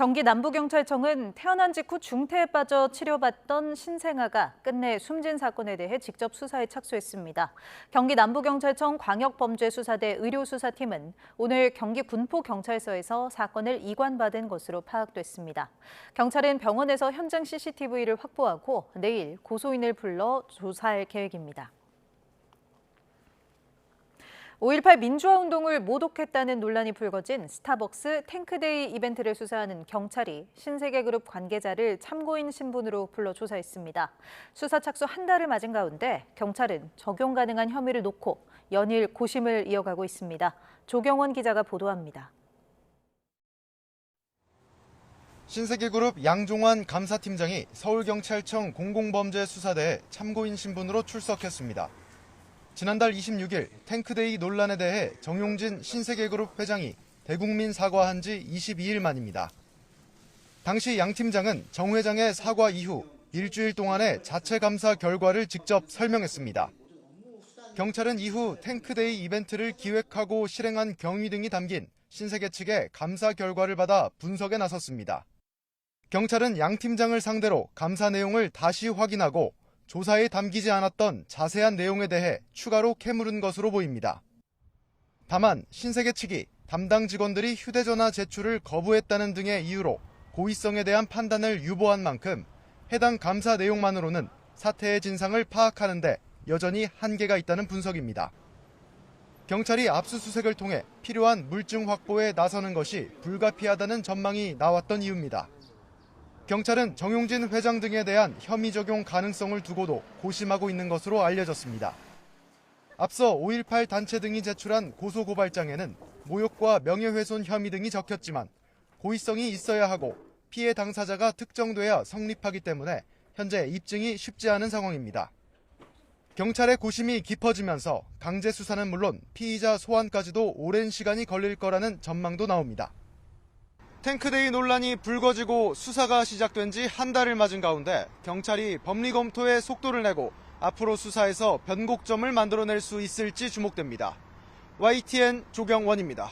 경기 남부경찰청은 태어난 직후 중태에 빠져 치료받던 신생아가 끝내 숨진 사건에 대해 직접 수사에 착수했습니다. 경기 남부경찰청 광역범죄수사대 의료수사팀은 오늘 경기 군포경찰서에서 사건을 이관받은 것으로 파악됐습니다. 경찰은 병원에서 현장 CCTV를 확보하고 내일 고소인을 불러 조사할 계획입니다. 5.18 민주화운동을 모독했다는 논란이 불거진 스타벅스 탱크데이 이벤트를 수사하는 경찰이 신세계그룹 관계자를 참고인 신분으로 불러 조사했습니다. 수사 착수 한 달을 맞은 가운데 경찰은 적용 가능한 혐의를 놓고 연일 고심을 이어가고 있습니다. 조경원 기자가 보도합니다. 신세계그룹 양종환 감사팀장이 서울경찰청 공공범죄수사대에 참고인 신분으로 출석했습니다. 지난달 26일 탱크데이 논란에 대해 정용진 신세계그룹 회장이 대국민 사과한 지 22일 만입니다. 당시 양 팀장은 정 회장의 사과 이후 일주일 동안의 자체 감사 결과를 직접 설명했습니다. 경찰은 이후 탱크데이 이벤트를 기획하고 실행한 경위 등이 담긴 신세계 측의 감사 결과를 받아 분석에 나섰습니다. 경찰은 양 팀장을 상대로 감사 내용을 다시 확인하고 조사에 담기지 않았던 자세한 내용에 대해 추가로 캐물은 것으로 보입니다. 다만 신세계 측이 담당 직원들이 휴대전화 제출을 거부했다는 등의 이유로 고의성에 대한 판단을 유보한 만큼 해당 감사 내용만으로는 사태의 진상을 파악하는 데 여전히 한계가 있다는 분석입니다. 경찰이 압수수색을 통해 필요한 물증 확보에 나서는 것이 불가피하다는 전망이 나왔던 이유입니다. 경찰은 정용진 회장 등에 대한 혐의 적용 가능성을 두고도 고심하고 있는 것으로 알려졌습니다. 앞서 5.18 단체 등이 제출한 고소고발장에는 모욕과 명예훼손 혐의 등이 적혔지만 고의성이 있어야 하고 피해 당사자가 특정돼야 성립하기 때문에 현재 입증이 쉽지 않은 상황입니다. 경찰의 고심이 깊어지면서 강제 수사는 물론 피의자 소환까지도 오랜 시간이 걸릴 거라는 전망도 나옵니다. 탱크데이 논란이 불거지고 수사가 시작된 지 한 달을 맞은 가운데 경찰이 법리 검토에 속도를 내고 앞으로 수사에서 변곡점을 만들어낼 수 있을지 주목됩니다. YTN 조경원입니다.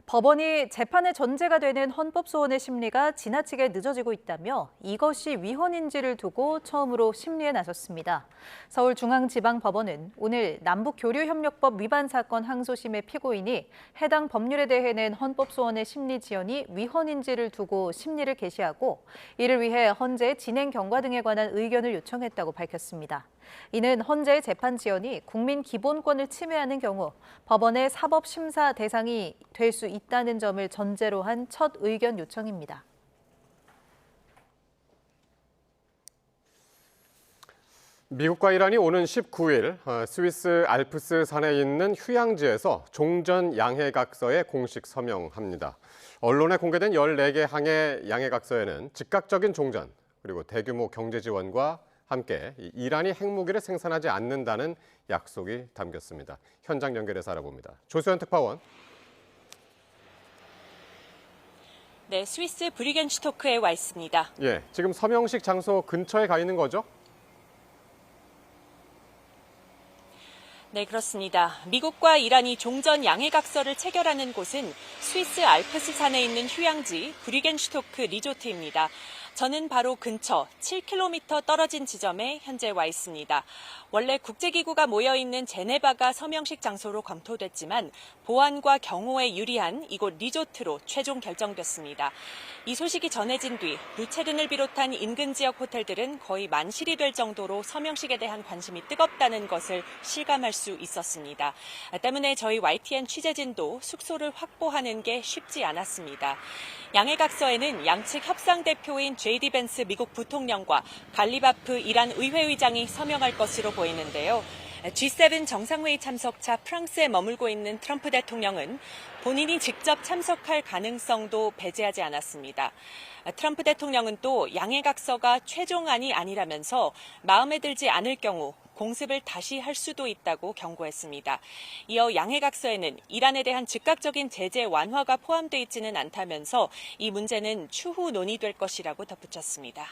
법원이 재판의 전제가 되는 헌법소원의 심리가 지나치게 늦어지고 있다며 이것이 위헌인지를 두고 처음으로 심리에 나섰습니다. 서울중앙지방법원은 오늘 남북교류협력법 위반 사건 항소심의 피고인이 해당 법률에 대해 낸 헌법소원의 심리 지연이 위헌인지를 두고 심리를 개시하고 이를 위해 헌재 진행 경과 등에 관한 의견을 요청했다고 밝혔습니다. 이는 헌재의 재판 지연이 국민 기본권을 침해하는 경우 법원의 사법심사 대상이 될 수 있다는 점을 전제로 한 첫 의견 요청입니다. 미국과 이란이 오는 19일 스위스 알프스 산에 있는 휴양지에서 종전 양해각서에 공식 서명합니다. 언론에 공개된 14개 항의 양해각서에는 즉각적인 종전, 그리고 대규모 경제 지원과 함께 이란이 핵무기를 생산하지 않는다는 약속이 담겼습니다. 현장 연결해서 알아봅니다. 조수연 특파원. 네, 스위스 브리겐슈토크에 와 있습니다. 예, 지금 서명식 장소 근처에 가 있는 거죠? 네, 그렇습니다. 미국과 이란이 종전 양해각서를 체결하는 곳은 스위스 알프스 산에 있는 휴양지 브리겐슈토크 리조트입니다. 저는 바로 근처 7km 떨어진 지점에 현재 와 있습니다. 원래 국제기구가 모여있는 제네바가 서명식 장소로 검토됐지만 보안과 경호에 유리한 이곳 리조트로 최종 결정됐습니다. 이 소식이 전해진 뒤 루체른을 비롯한 인근 지역 호텔들은 거의 만실이 될 정도로 서명식에 대한 관심이 뜨겁다는 것을 실감할 수 있었습니다. 때문에 저희 YTN 취재진도 숙소를 확보하는 게 쉽지 않았습니다. 양해각서에는 양측 협상대표인 JD 벤스 미국 부통령과 갈리바프 이란 의회의장이 서명할 것으로 보이는데요. G7 정상회의 참석차 프랑스에 머물고 있는 트럼프 대통령은 본인이 직접 참석할 가능성도 배제하지 않았습니다. 트럼프 대통령은 또 양해각서가 최종안이 아니라면서 마음에 들지 않을 경우 공습을 다시 할 수도 있다고 경고했습니다. 이어 양해각서에는 이란에 대한 즉각적인 제재 완화가 포함되어 있지는 않다면서 이 문제는 추후 논의될 것이라고 덧붙였습니다.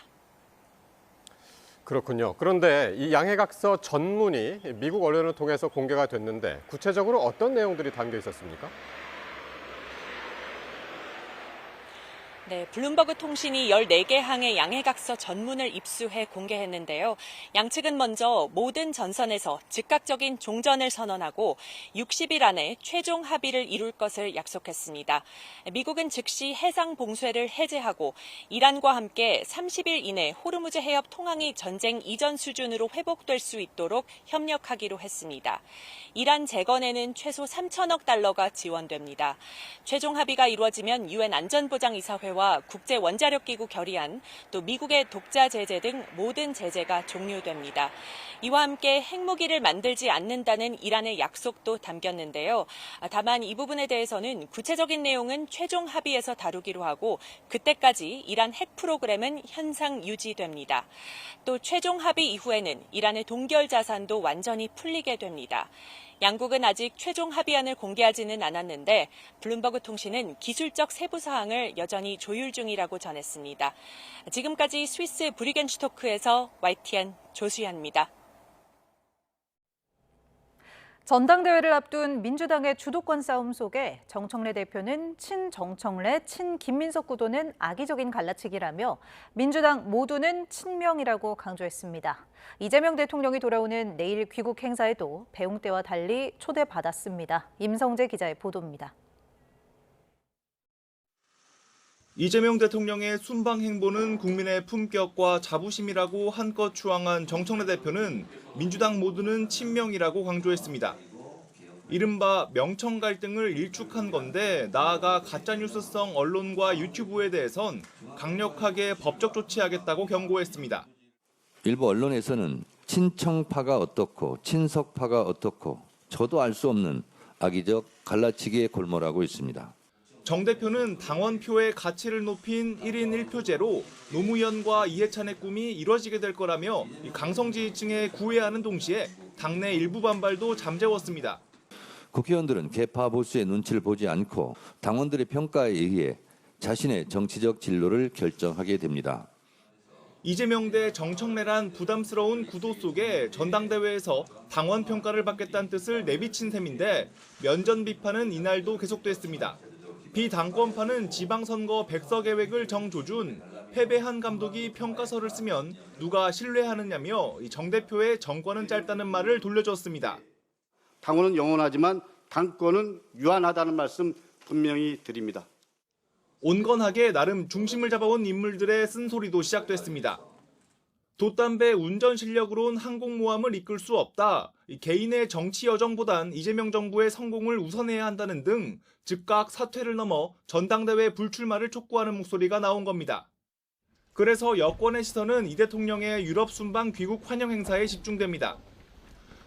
그렇군요. 그런데 이 양해각서 전문이 미국 언론을 통해서 공개가 됐는데 구체적으로 어떤 내용들이 담겨 있었습니까? 네, 블룸버그 통신이 14개 항의 양해각서 전문을 입수해 공개했는데요. 양측은 먼저 모든 전선에서 즉각적인 종전을 선언하고 60일 안에 최종 합의를 이룰 것을 약속했습니다. 미국은 즉시 해상 봉쇄를 해제하고 이란과 함께 30일 이내 호르무즈 해협 통항이 전쟁 이전 수준으로 회복될 수 있도록 협력하기로 했습니다. 이란 재건에는 최소 3천억 달러가 지원됩니다. 최종 합의가 이루어지면 UN 안전보장이사회와 국제원자력기구 결의안, 또 미국의 독자 제재 등 모든 제재가 종료됩니다. 이와 함께 핵무기를 만들지 않는다는 이란의 약속도 담겼는데요. 다만 이 부분에 대해서는 구체적인 내용은 최종 합의에서 다루기로 하고 그때까지 이란 핵 프로그램은 현상 유지됩니다. 또 최종 합의 이후에는 이란의 동결 자산도 완전히 풀리게 됩니다. 양국은 아직 최종 합의안을 공개하지는 않았는데 블룸버그 통신은 기술적 세부 사항을 여전히 조율 중이라고 전했습니다. 지금까지 스위스 브리겐슈토크에서 YTN 조수연입니다. 전당대회를 앞둔 민주당의 주도권 싸움 속에 정청래 대표는 친정청래, 친김민석 구도는 악의적인 갈라치기라며 민주당 모두는 친명이라고 강조했습니다. 이재명 대통령이 돌아오는 내일 귀국 행사에도 배웅 때와 달리 초대받았습니다. 임성재 기자의 보도입니다. 이재명 대통령의 순방 행보는 국민의 품격과 자부심이라고 한껏 추앙한 정청래 대표는 민주당 모두는 친명이라고 강조했습니다. 이른바 명청 갈등을 일축한 건데 나아가 가짜뉴스성 언론과 유튜브에 대해선 강력하게 법적 조치하겠다고 경고했습니다. 일부 언론에서는 친청파가 어떻고 친석파가 어떻고 저도 알 수 없는 악의적 갈라치기에 골몰하고 있습니다. 정 대표는 당원표의 가치를 높인 1인 1표제로 노무현과 이해찬의 꿈이 이뤄지게 될 거라며 강성지지층에 구애하는 동시에 당내 일부 반발도 잠재웠습니다. 국회의원들은 개파 보수의 눈치를 보지 않고 당원들의 평가에 의해 자신의 정치적 진로를 결정하게 됩니다. 이재명 대 정청래란 부담스러운 구도 속에 전당대회에서 당원 평가를 받겠다는 뜻을 내비친 셈인데 면전 비판은 이날도 계속됐습니다. 비당권파는 지방선거 백서 계획을 정조준, 패배한 감독이 평가서를 쓰면 누가 신뢰하느냐며 정 대표의 정권은 짧다는 말을 돌려줬습니다. 당원은 영원하지만 당권은 유한하다는 말씀 분명히 드립니다. 온건하게 나름 중심을 잡아온 인물들의 쓴소리도 시작됐습니다. 돛담배 운전 실력으론 항공모함을 이끌 수 없다. 개인의 정치 여정보단 이재명 정부의 성공을 우선해야 한다는 등 즉각 사퇴를 넘어 전당대회 불출마를 촉구하는 목소리가 나온 겁니다. 그래서 여권의 시선은 이 대통령의 유럽 순방 귀국 환영 행사에 집중됩니다.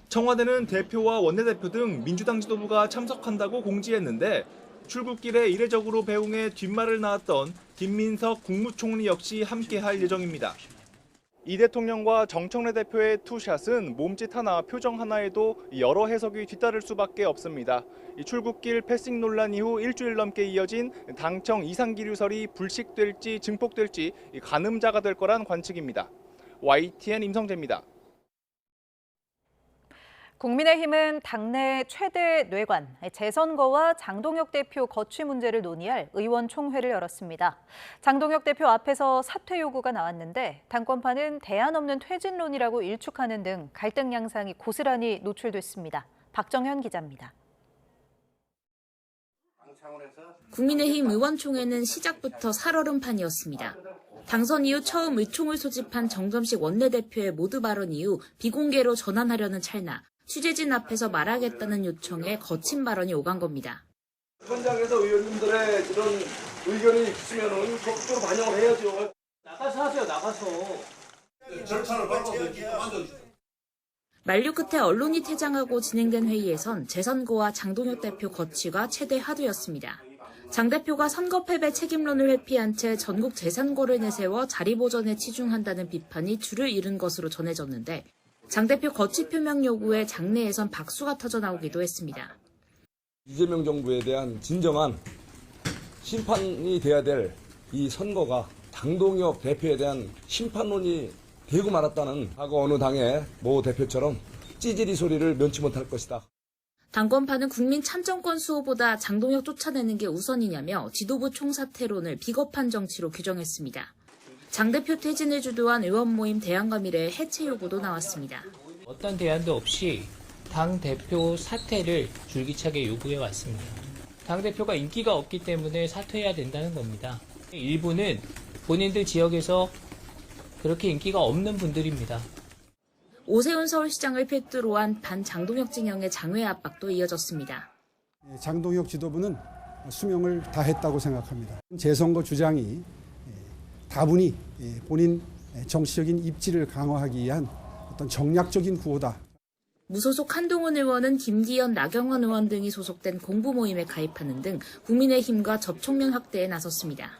청와대는 대표와 원내대표 등 민주당 지도부가 참석한다고 공지했는데 출국길에 이례적으로 배웅해 뒷말을 낳았던 김민석 국무총리 역시 함께할 예정입니다. 이 대통령과 정청래 대표의 투샷은 몸짓 하나, 표정 하나에도 여러 해석이 뒤따를 수밖에 없습니다. 출국길 패싱 논란 이후 일주일 넘게 이어진 당청 이상기류설이 불식될지 증폭될지 가늠자가 될 거란 관측입니다. YTN 임성재입니다. 국민의힘은 당내 최대 뇌관, 재선거와 장동혁 대표 거취 문제를 논의할 의원총회를 열었습니다. 장동혁 대표 앞에서 사퇴 요구가 나왔는데 당권파는 대안 없는 퇴진론이라고 일축하는 등 갈등 양상이 고스란히 노출됐습니다. 박정현 기자입니다. 국민의힘 의원총회는 시작부터 살얼음판이었습니다. 당선 이후 처음 의총을 소집한 정점식 원내대표의 모두 발언 이후 비공개로 전환하려는 찰나 취재진 앞에서 말하겠다는 요청에 거친 발언이 오간 겁니다. 현장에서 의원님들의 이런 의견이 있으면 적극적으로 반영을 해야죠. 나가서 하세요, 나가서. 절차를 밟아서 만류 끝에 언론이 퇴장하고 진행된 회의에선 재선거와 장동혁 대표 거취가 최대 화두였습니다. 장 대표가 선거 패배 책임론을 회피한 채 전국 재선거를 내세워 자리 보전에 치중한다는 비판이 줄을 잃은 것으로 전해졌는데 장 대표 거취 표명 요구에 장내에선 박수가 터져나오기도 했습니다. 이재명 정부에 대한 진정한 심판이 돼야 될 이 선거가 장동혁 대표에 대한 심판론이 되고 말았다는 과거 어느 당의 모 대표처럼 찌질이 소리를 면치 못할 것이다. 당권파는 국민 참정권 수호보다 장동혁 쫓아내는 게 우선이냐며 지도부 총사퇴론을 비겁한 정치로 규정했습니다. 장 대표 퇴진을 주도한 의원 모임 대안과밀의 해체 요구도 나왔습니다. 어떤 대안도 없이 당 대표 사퇴를 줄기차게 요구해 왔습니다. 당 대표가 인기가 없기 때문에 사퇴해야 된다는 겁니다. 일부는 본인들 지역에서 그렇게 인기가 없는 분들입니다. 오세훈 서울시장을 필두로 한 반장동혁 진영의 장외 압박도 이어졌습니다. 장동혁 지도부는 수명을 다했다고 생각합니다. 재선거 주장이 다분히 본인 정치적인 입지를 강화하기 위한 어떤 정략적인 구호다. 무소속 한동훈 의원은 김기현, 나경원 의원 등이 소속된 공부 모임에 가입하는 등 국민의힘과 접촉면 확대에 나섰습니다.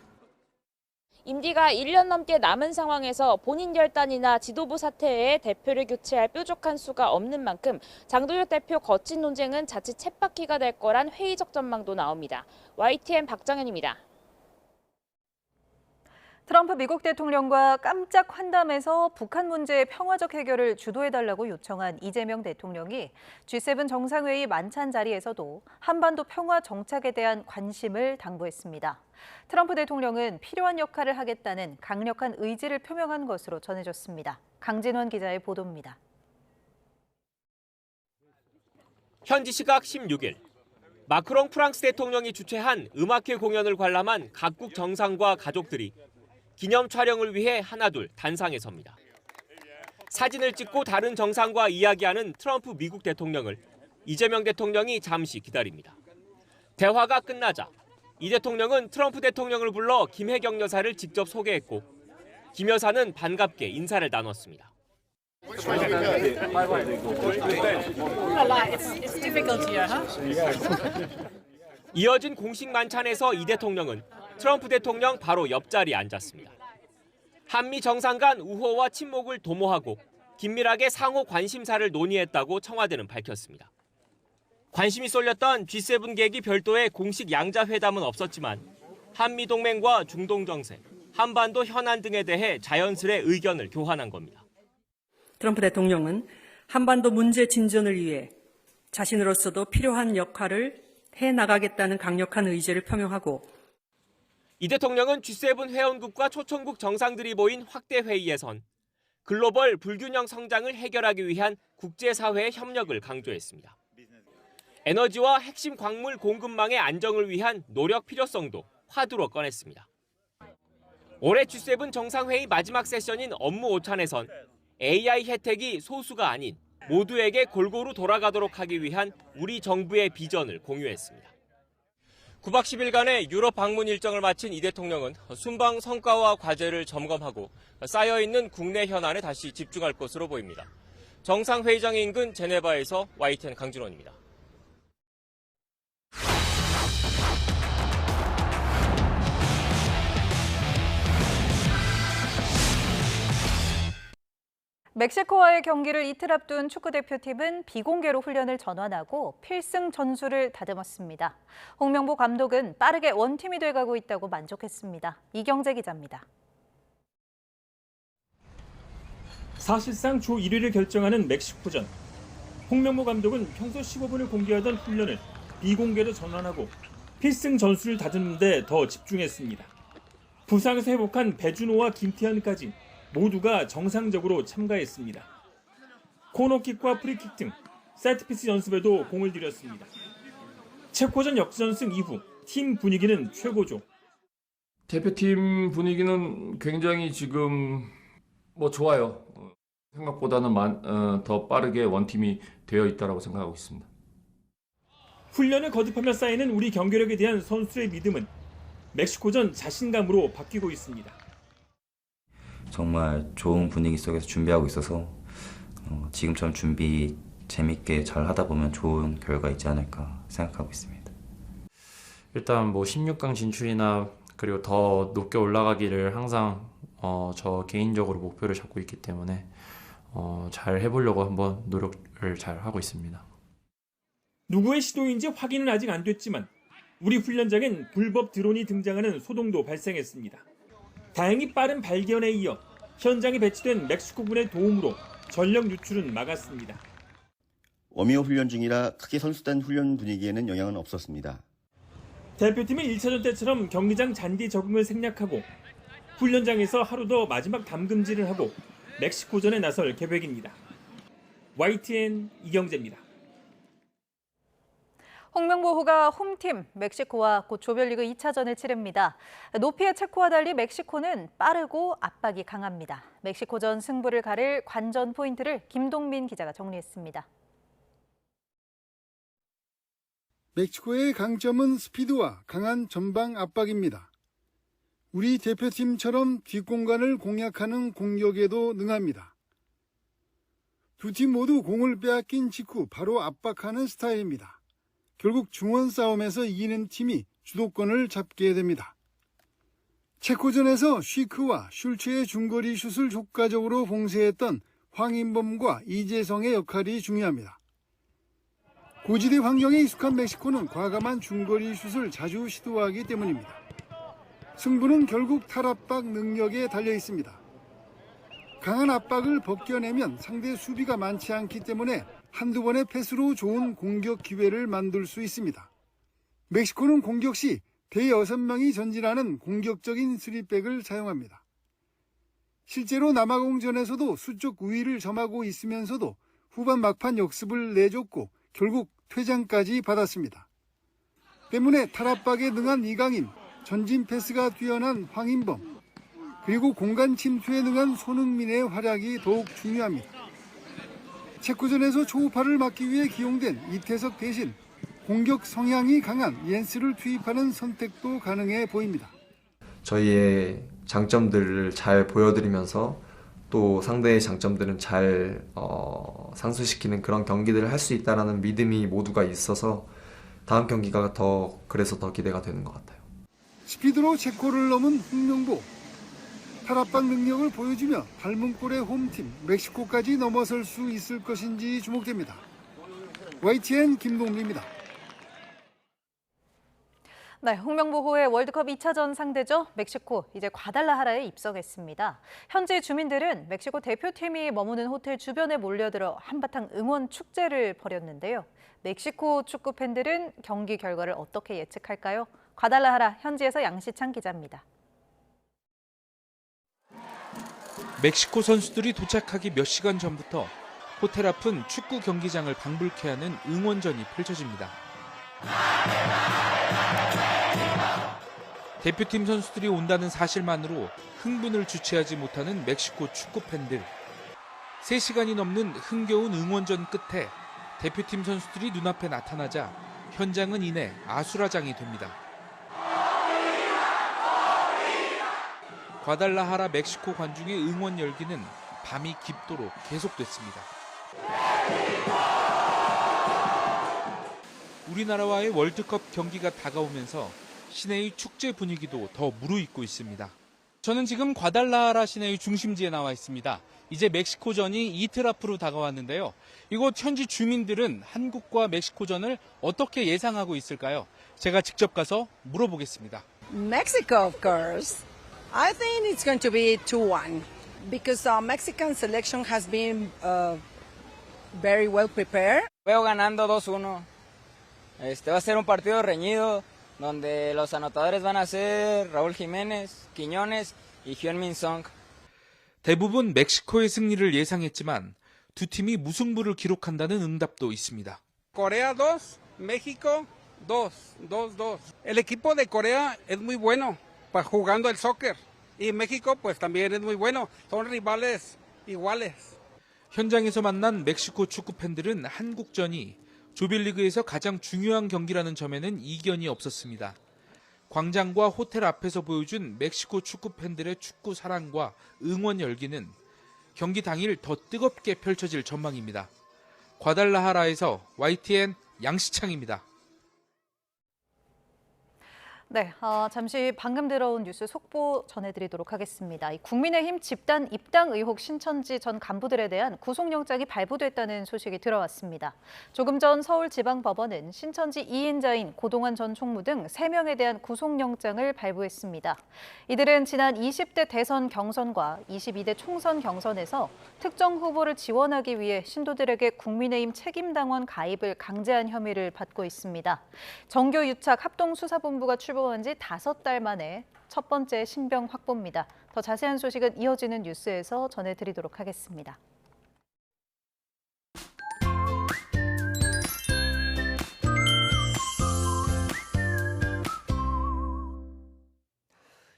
임기가 1년 넘게 남은 상황에서 본인 결단이나 지도부 사퇴에 대표를 교체할 뾰족한 수가 없는 만큼 장동혁 대표 거친 논쟁은 자칫 쳇바퀴가 될 거란 회의적 전망도 나옵니다. YTN 박정현입니다. 트럼프 미국 대통령과 깜짝 환담에서 북한 문제의 평화적 해결을 주도해달라고 요청한 이재명 대통령이 G7 정상회의 만찬 자리에서도 한반도 평화 정착에 대한 관심을 당부했습니다. 트럼프 대통령은 필요한 역할을 하겠다는 강력한 의지를 표명한 것으로 전해졌습니다. 강진원 기자의 보도입니다. 현지 시각 16일, 마크롱 프랑스 대통령이 주최한 음악회 공연을 관람한 각국 정상과 가족들이 기념 촬영을 위해 하나둘 단상에 섭니다. 사진을 찍고 다른 정상과 이야기하는 트럼프 미국 대통령을 이재명 대통령이 잠시 기다립니다. 대화가 끝나자 이 대통령은 트럼프 대통령을 불러 김혜경 여사를 직접 소개했고 김 여사는 반갑게 인사를 나눴습니다. 이어진 공식 만찬에서 이 대통령은 트럼프 대통령 바로 옆자리에 앉았습니다. 한미 정상 간 우호와 친목을 도모하고 긴밀하게 상호 관심사를 논의했다고 청와대는 밝혔습니다. 관심이 쏠렸던 G7 계기 별도의 공식 양자 회담은 없었지만 한미 동맹과 중동 정세, 한반도 현안 등에 대해 자연스레 의견을 교환한 겁니다. 트럼프 대통령은 한반도 문제 진전을 위해 자신으로서도 필요한 역할을 해나가겠다는 강력한 의지를 표명하고 이 대통령은 G7 회원국과 초청국 정상들이 모인 확대 회의에선 글로벌 불균형 성장을 해결하기 위한 국제사회의 협력을 강조했습니다. 에너지와 핵심 광물 공급망의 안정을 위한 노력 필요성도 화두로 꺼냈습니다. 올해 G7 정상회의 마지막 세션인 업무 오찬에선 AI 혜택이 소수가 아닌 모두에게 골고루 돌아가도록 하기 위한 우리 정부의 비전을 공유했습니다. 9박 10일간의 유럽 방문 일정을 마친 이 대통령은 순방 성과와 과제를 점검하고 쌓여있는 국내 현안에 다시 집중할 것으로 보입니다. 정상회의장 인근 제네바에서 YTN 강진원입니다. 멕시코와의 경기를 이틀 앞둔 축구대표팀은 비공개로 훈련을 전환하고 필승 전술을 다듬었습니다. 홍명보 감독은 빠르게 원팀이 돼가고 있다고 만족했습니다. 이경재 기자입니다. 사실상 조 1위를 결정하는 멕시코전. 홍명보 감독은 평소 15분을 공개하던 훈련을 비공개로 전환하고 필승 전술을 다듬는 데 더 집중했습니다. 부상에서 회복한 배준호와 김태현까지 모두가 정상적으로 참가했습니다. 코너킥과 프리킥 등 세트피스 연습에도 공을 들였습니다. 체코전 역전승 이후 팀 분위기는 최고죠. 대표팀 분위기는 굉장히 지금 좋아요. 생각보다는 더 빠르게 원팀이 되어 있다고 생각하고 있습니다. 훈련을 거듭하며 쌓이는 우리 경기력에 대한 선수의 믿음은 멕시코전 자신감으로 바뀌고 있습니다. 정말 좋은 분위기 속에서 준비하고 있어서 지금처럼 준비 재밌게 잘 하다 보면 좋은 결과 있지 않을까 생각하고 있습니다. 일단 16강 진출이나 그리고 더 높게 올라가기를 항상 저 개인적으로 목표를 잡고 있기 때문에 잘 해보려고 한번 노력을 잘 하고 있습니다. 누구의 시도인지 확인은 아직 안 됐지만 우리 훈련장엔 불법 드론이 등장하는 소동도 발생했습니다. 다행히 빠른 발견에 이어 현장에 배치된 멕시코군의 도움으로 전력 유출은 막았습니다. 워밍업 훈련 중이라 크게 선수단 훈련 분위기에는 영향은 없었습니다. 대표팀은 1차전 때처럼 경기장 잔디 적응을 생략하고 훈련장에서 하루 더 마지막 담금질을 하고 멕시코전에 나설 계획입니다. YTN 이경재입니다. 홍명보호가 홈팀 멕시코와 곧 조별리그 2차전을 치릅니다. 높이의 체코와 달리 멕시코는 빠르고 압박이 강합니다. 멕시코전 승부를 가릴 관전 포인트를 김동민 기자가 정리했습니다. 멕시코의 강점은 스피드와 강한 전방 압박입니다. 우리 대표팀처럼 뒷공간을 공략하는 공격에도 능합니다. 두 팀 모두 공을 빼앗긴 직후 바로 압박하는 스타일입니다. 결국 중원 싸움에서 이기는 팀이 주도권을 잡게 됩니다. 체코전에서 쉬크와 슐츠의 중거리 슛을 효과적으로 봉쇄했던 황인범과 이재성의 역할이 중요합니다. 고지대 환경에 익숙한 멕시코는 과감한 중거리 슛을 자주 시도하기 때문입니다. 승부는 결국 탈압박 능력에 달려 있습니다. 강한 압박을 벗겨내면 상대 수비가 많지 않기 때문에 한두 번의 패스로 좋은 공격 기회를 만들 수 있습니다. 멕시코는 공격 시 대여섯 명이 전진하는 공격적인 3백을 사용합니다. 실제로 남아공전에서도 수적 우위를 점하고 있으면서도 후반 막판 역습을 내줬고 결국 퇴장까지 받았습니다. 때문에 탈압박에 능한 이강인, 전진 패스가 뛰어난 황인범, 그리고 공간 침투에 능한 손흥민의 활약이 더욱 중요합니다. 체코전에서 초우파를 막기 위해 기용된 이태석 대신 공격 성향이 강한 옌스를 투입하는 선택도 가능해 보입니다. 저희의 장점들을 잘 보여드리면서 또 상대의 장점들은 잘 상쇄시키는 그런 경기들을 할 수 있다는 믿음이 모두가 있어서 다음 경기가 그래서 더 기대가 되는 것 같아요. 스피드로 체코를 넘은 홍명보. 탈압박 능력을 보여주며 닮은 꼴의 홈팀 멕시코까지 넘어설 수 있을 것인지 주목됩니다. YTN 김동민입니다. 네, 홍명보호의 월드컵 2차전 상대죠. 멕시코, 이제 과달라하라에 입성했습니다. 현지 주민들은 멕시코 대표팀이 머무는 호텔 주변에 몰려들어 한바탕 응원 축제를 벌였는데요. 멕시코 축구 팬들은 경기 결과를 어떻게 예측할까요? 과달라하라 현지에서 양시창 기자입니다. 멕시코 선수들이 도착하기 몇 시간 전부터 호텔 앞은 축구 경기장을 방불케 하는 응원전이 펼쳐집니다. 대표팀 선수들이 온다는 사실만으로 흥분을 주체하지 못하는 멕시코 축구 팬들. 3시간이 넘는 흥겨운 응원전 끝에 대표팀 선수들이 눈앞에 나타나자 현장은 이내 아수라장이 됩니다. 과달라하라 멕시코 관중의 응원 열기는 밤이 깊도록 계속됐습니다. 우리나라와의 월드컵 경기가 다가오면서 시내의 축제 분위기도 더 무르익고 있습니다. 저는 지금 과달라하라 시내의 중심지에 나와 있습니다. 이제 멕시코전이 이틀 앞으로 다가왔는데요. 이곳 현지 주민들은 한국과 멕시코전을 어떻게 예상하고 있을까요? 제가 직접 가서 물어보겠습니다. Mexico, of course. I think it's going to be 2-1 because Mexican selection has been very well prepared. Veo ganando 2-1. Va a ser un partido reñido donde los anotadores van a ser Raúl Jiménez, Quiñones y Heung-min Son. 대부분 멕시코의 승리를 예상했지만 두 팀이 무승부를 기록한다는 응답도 있습니다. Corea 2, México 2. El equipo de Corea es muy bueno jugando el soccer y México pues también es muy bueno. Son rivales iguales. 현장에서 만난 멕시코 축구 팬들은 한국전이 조별리그에서 가장 중요한 경기라는 점에는 이견이 없었습니다. 광장과 호텔 앞에서 보여준 멕시코 축구 팬들의 축구 사랑과 응원 열기는 경기 당일 더 뜨겁게 펼쳐질 전망입니다. 과달라하라에서 YTN 양시창입니다. 네, 잠시 방금 들어온 뉴스 속보 전해드리도록 하겠습니다. 국민의힘 집단 입당 의혹 신천지 전 간부들에 대한 구속영장이 발부됐다는 소식이 들어왔습니다. 조금 전 서울지방법원은 신천지 2인자인 고동환 전 총무 등 3명에 대한 구속영장을 발부했습니다. 이들은 지난 20대 대선 경선과 22대 총선 경선에서 특정 후보를 지원하기 위해 신도들에게 국민의힘 책임당원 가입을 강제한 혐의를 받고 있습니다. 정교유착합동수사본부가 출범한 지 5달 만에 첫 번째 신병 확보입니다. 더 자세한 소식은 이어지는 뉴스에서 전해드리도록 하겠습니다.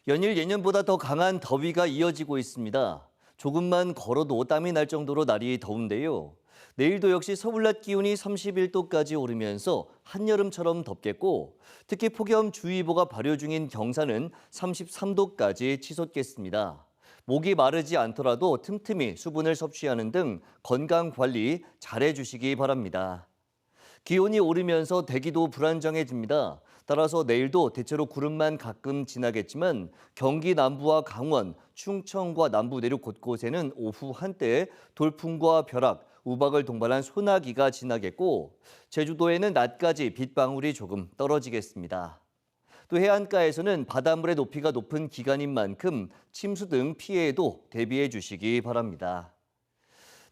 연일 예년보다 더 강한 더위가 이어지고 있습니다. 조금만 걸어도 땀이 날 정도로 날이 더운데요. 내일도 역시 서울 낮 기온이 31도까지 오르면서 한여름처럼 덥겠고 특히 폭염주의보가 발효 중인 경산은 33도까지 치솟겠습니다. 목이 마르지 않더라도 틈틈이 수분을 섭취하는 등 건강관리 잘해주시기 바랍니다. 기온이 오르면서 대기도 불안정해집니다. 따라서 내일도 대체로 구름만 가끔 지나겠지만 경기 남부와 강원, 충청과 남부 내륙 곳곳에는 오후 한때 돌풍과 벼락, 우박을 동반한 소나기가 지나겠고 제주도에는 낮까지 빗방울이 조금 떨어지겠습니다. 또 해안가에서는 바닷물의 높이가 높은 기간인 만큼 침수 등 피해에도 대비해 주시기 바랍니다.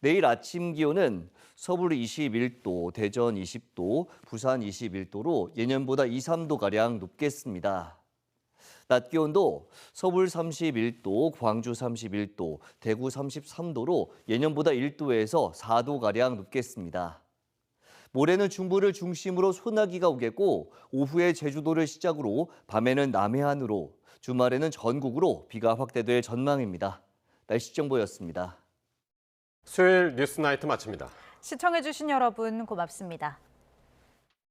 내일 아침 기온은 서울 21도, 대전 20도, 부산 21도로 예년보다 2, 3도가량 높겠습니다. 낮 기온도 서울 31도, 광주 31도, 대구 33도로 예년보다 1도에서 4도가량 높겠습니다. 모레는 중부를 중심으로 소나기가 오겠고 오후에 제주도를 시작으로 밤에는 남해안으로, 주말에는 전국으로 비가 확대될 전망입니다. 날씨 정보였습니다. 수요일 뉴스나이트 마칩니다. 시청해주신 여러분 고맙습니다.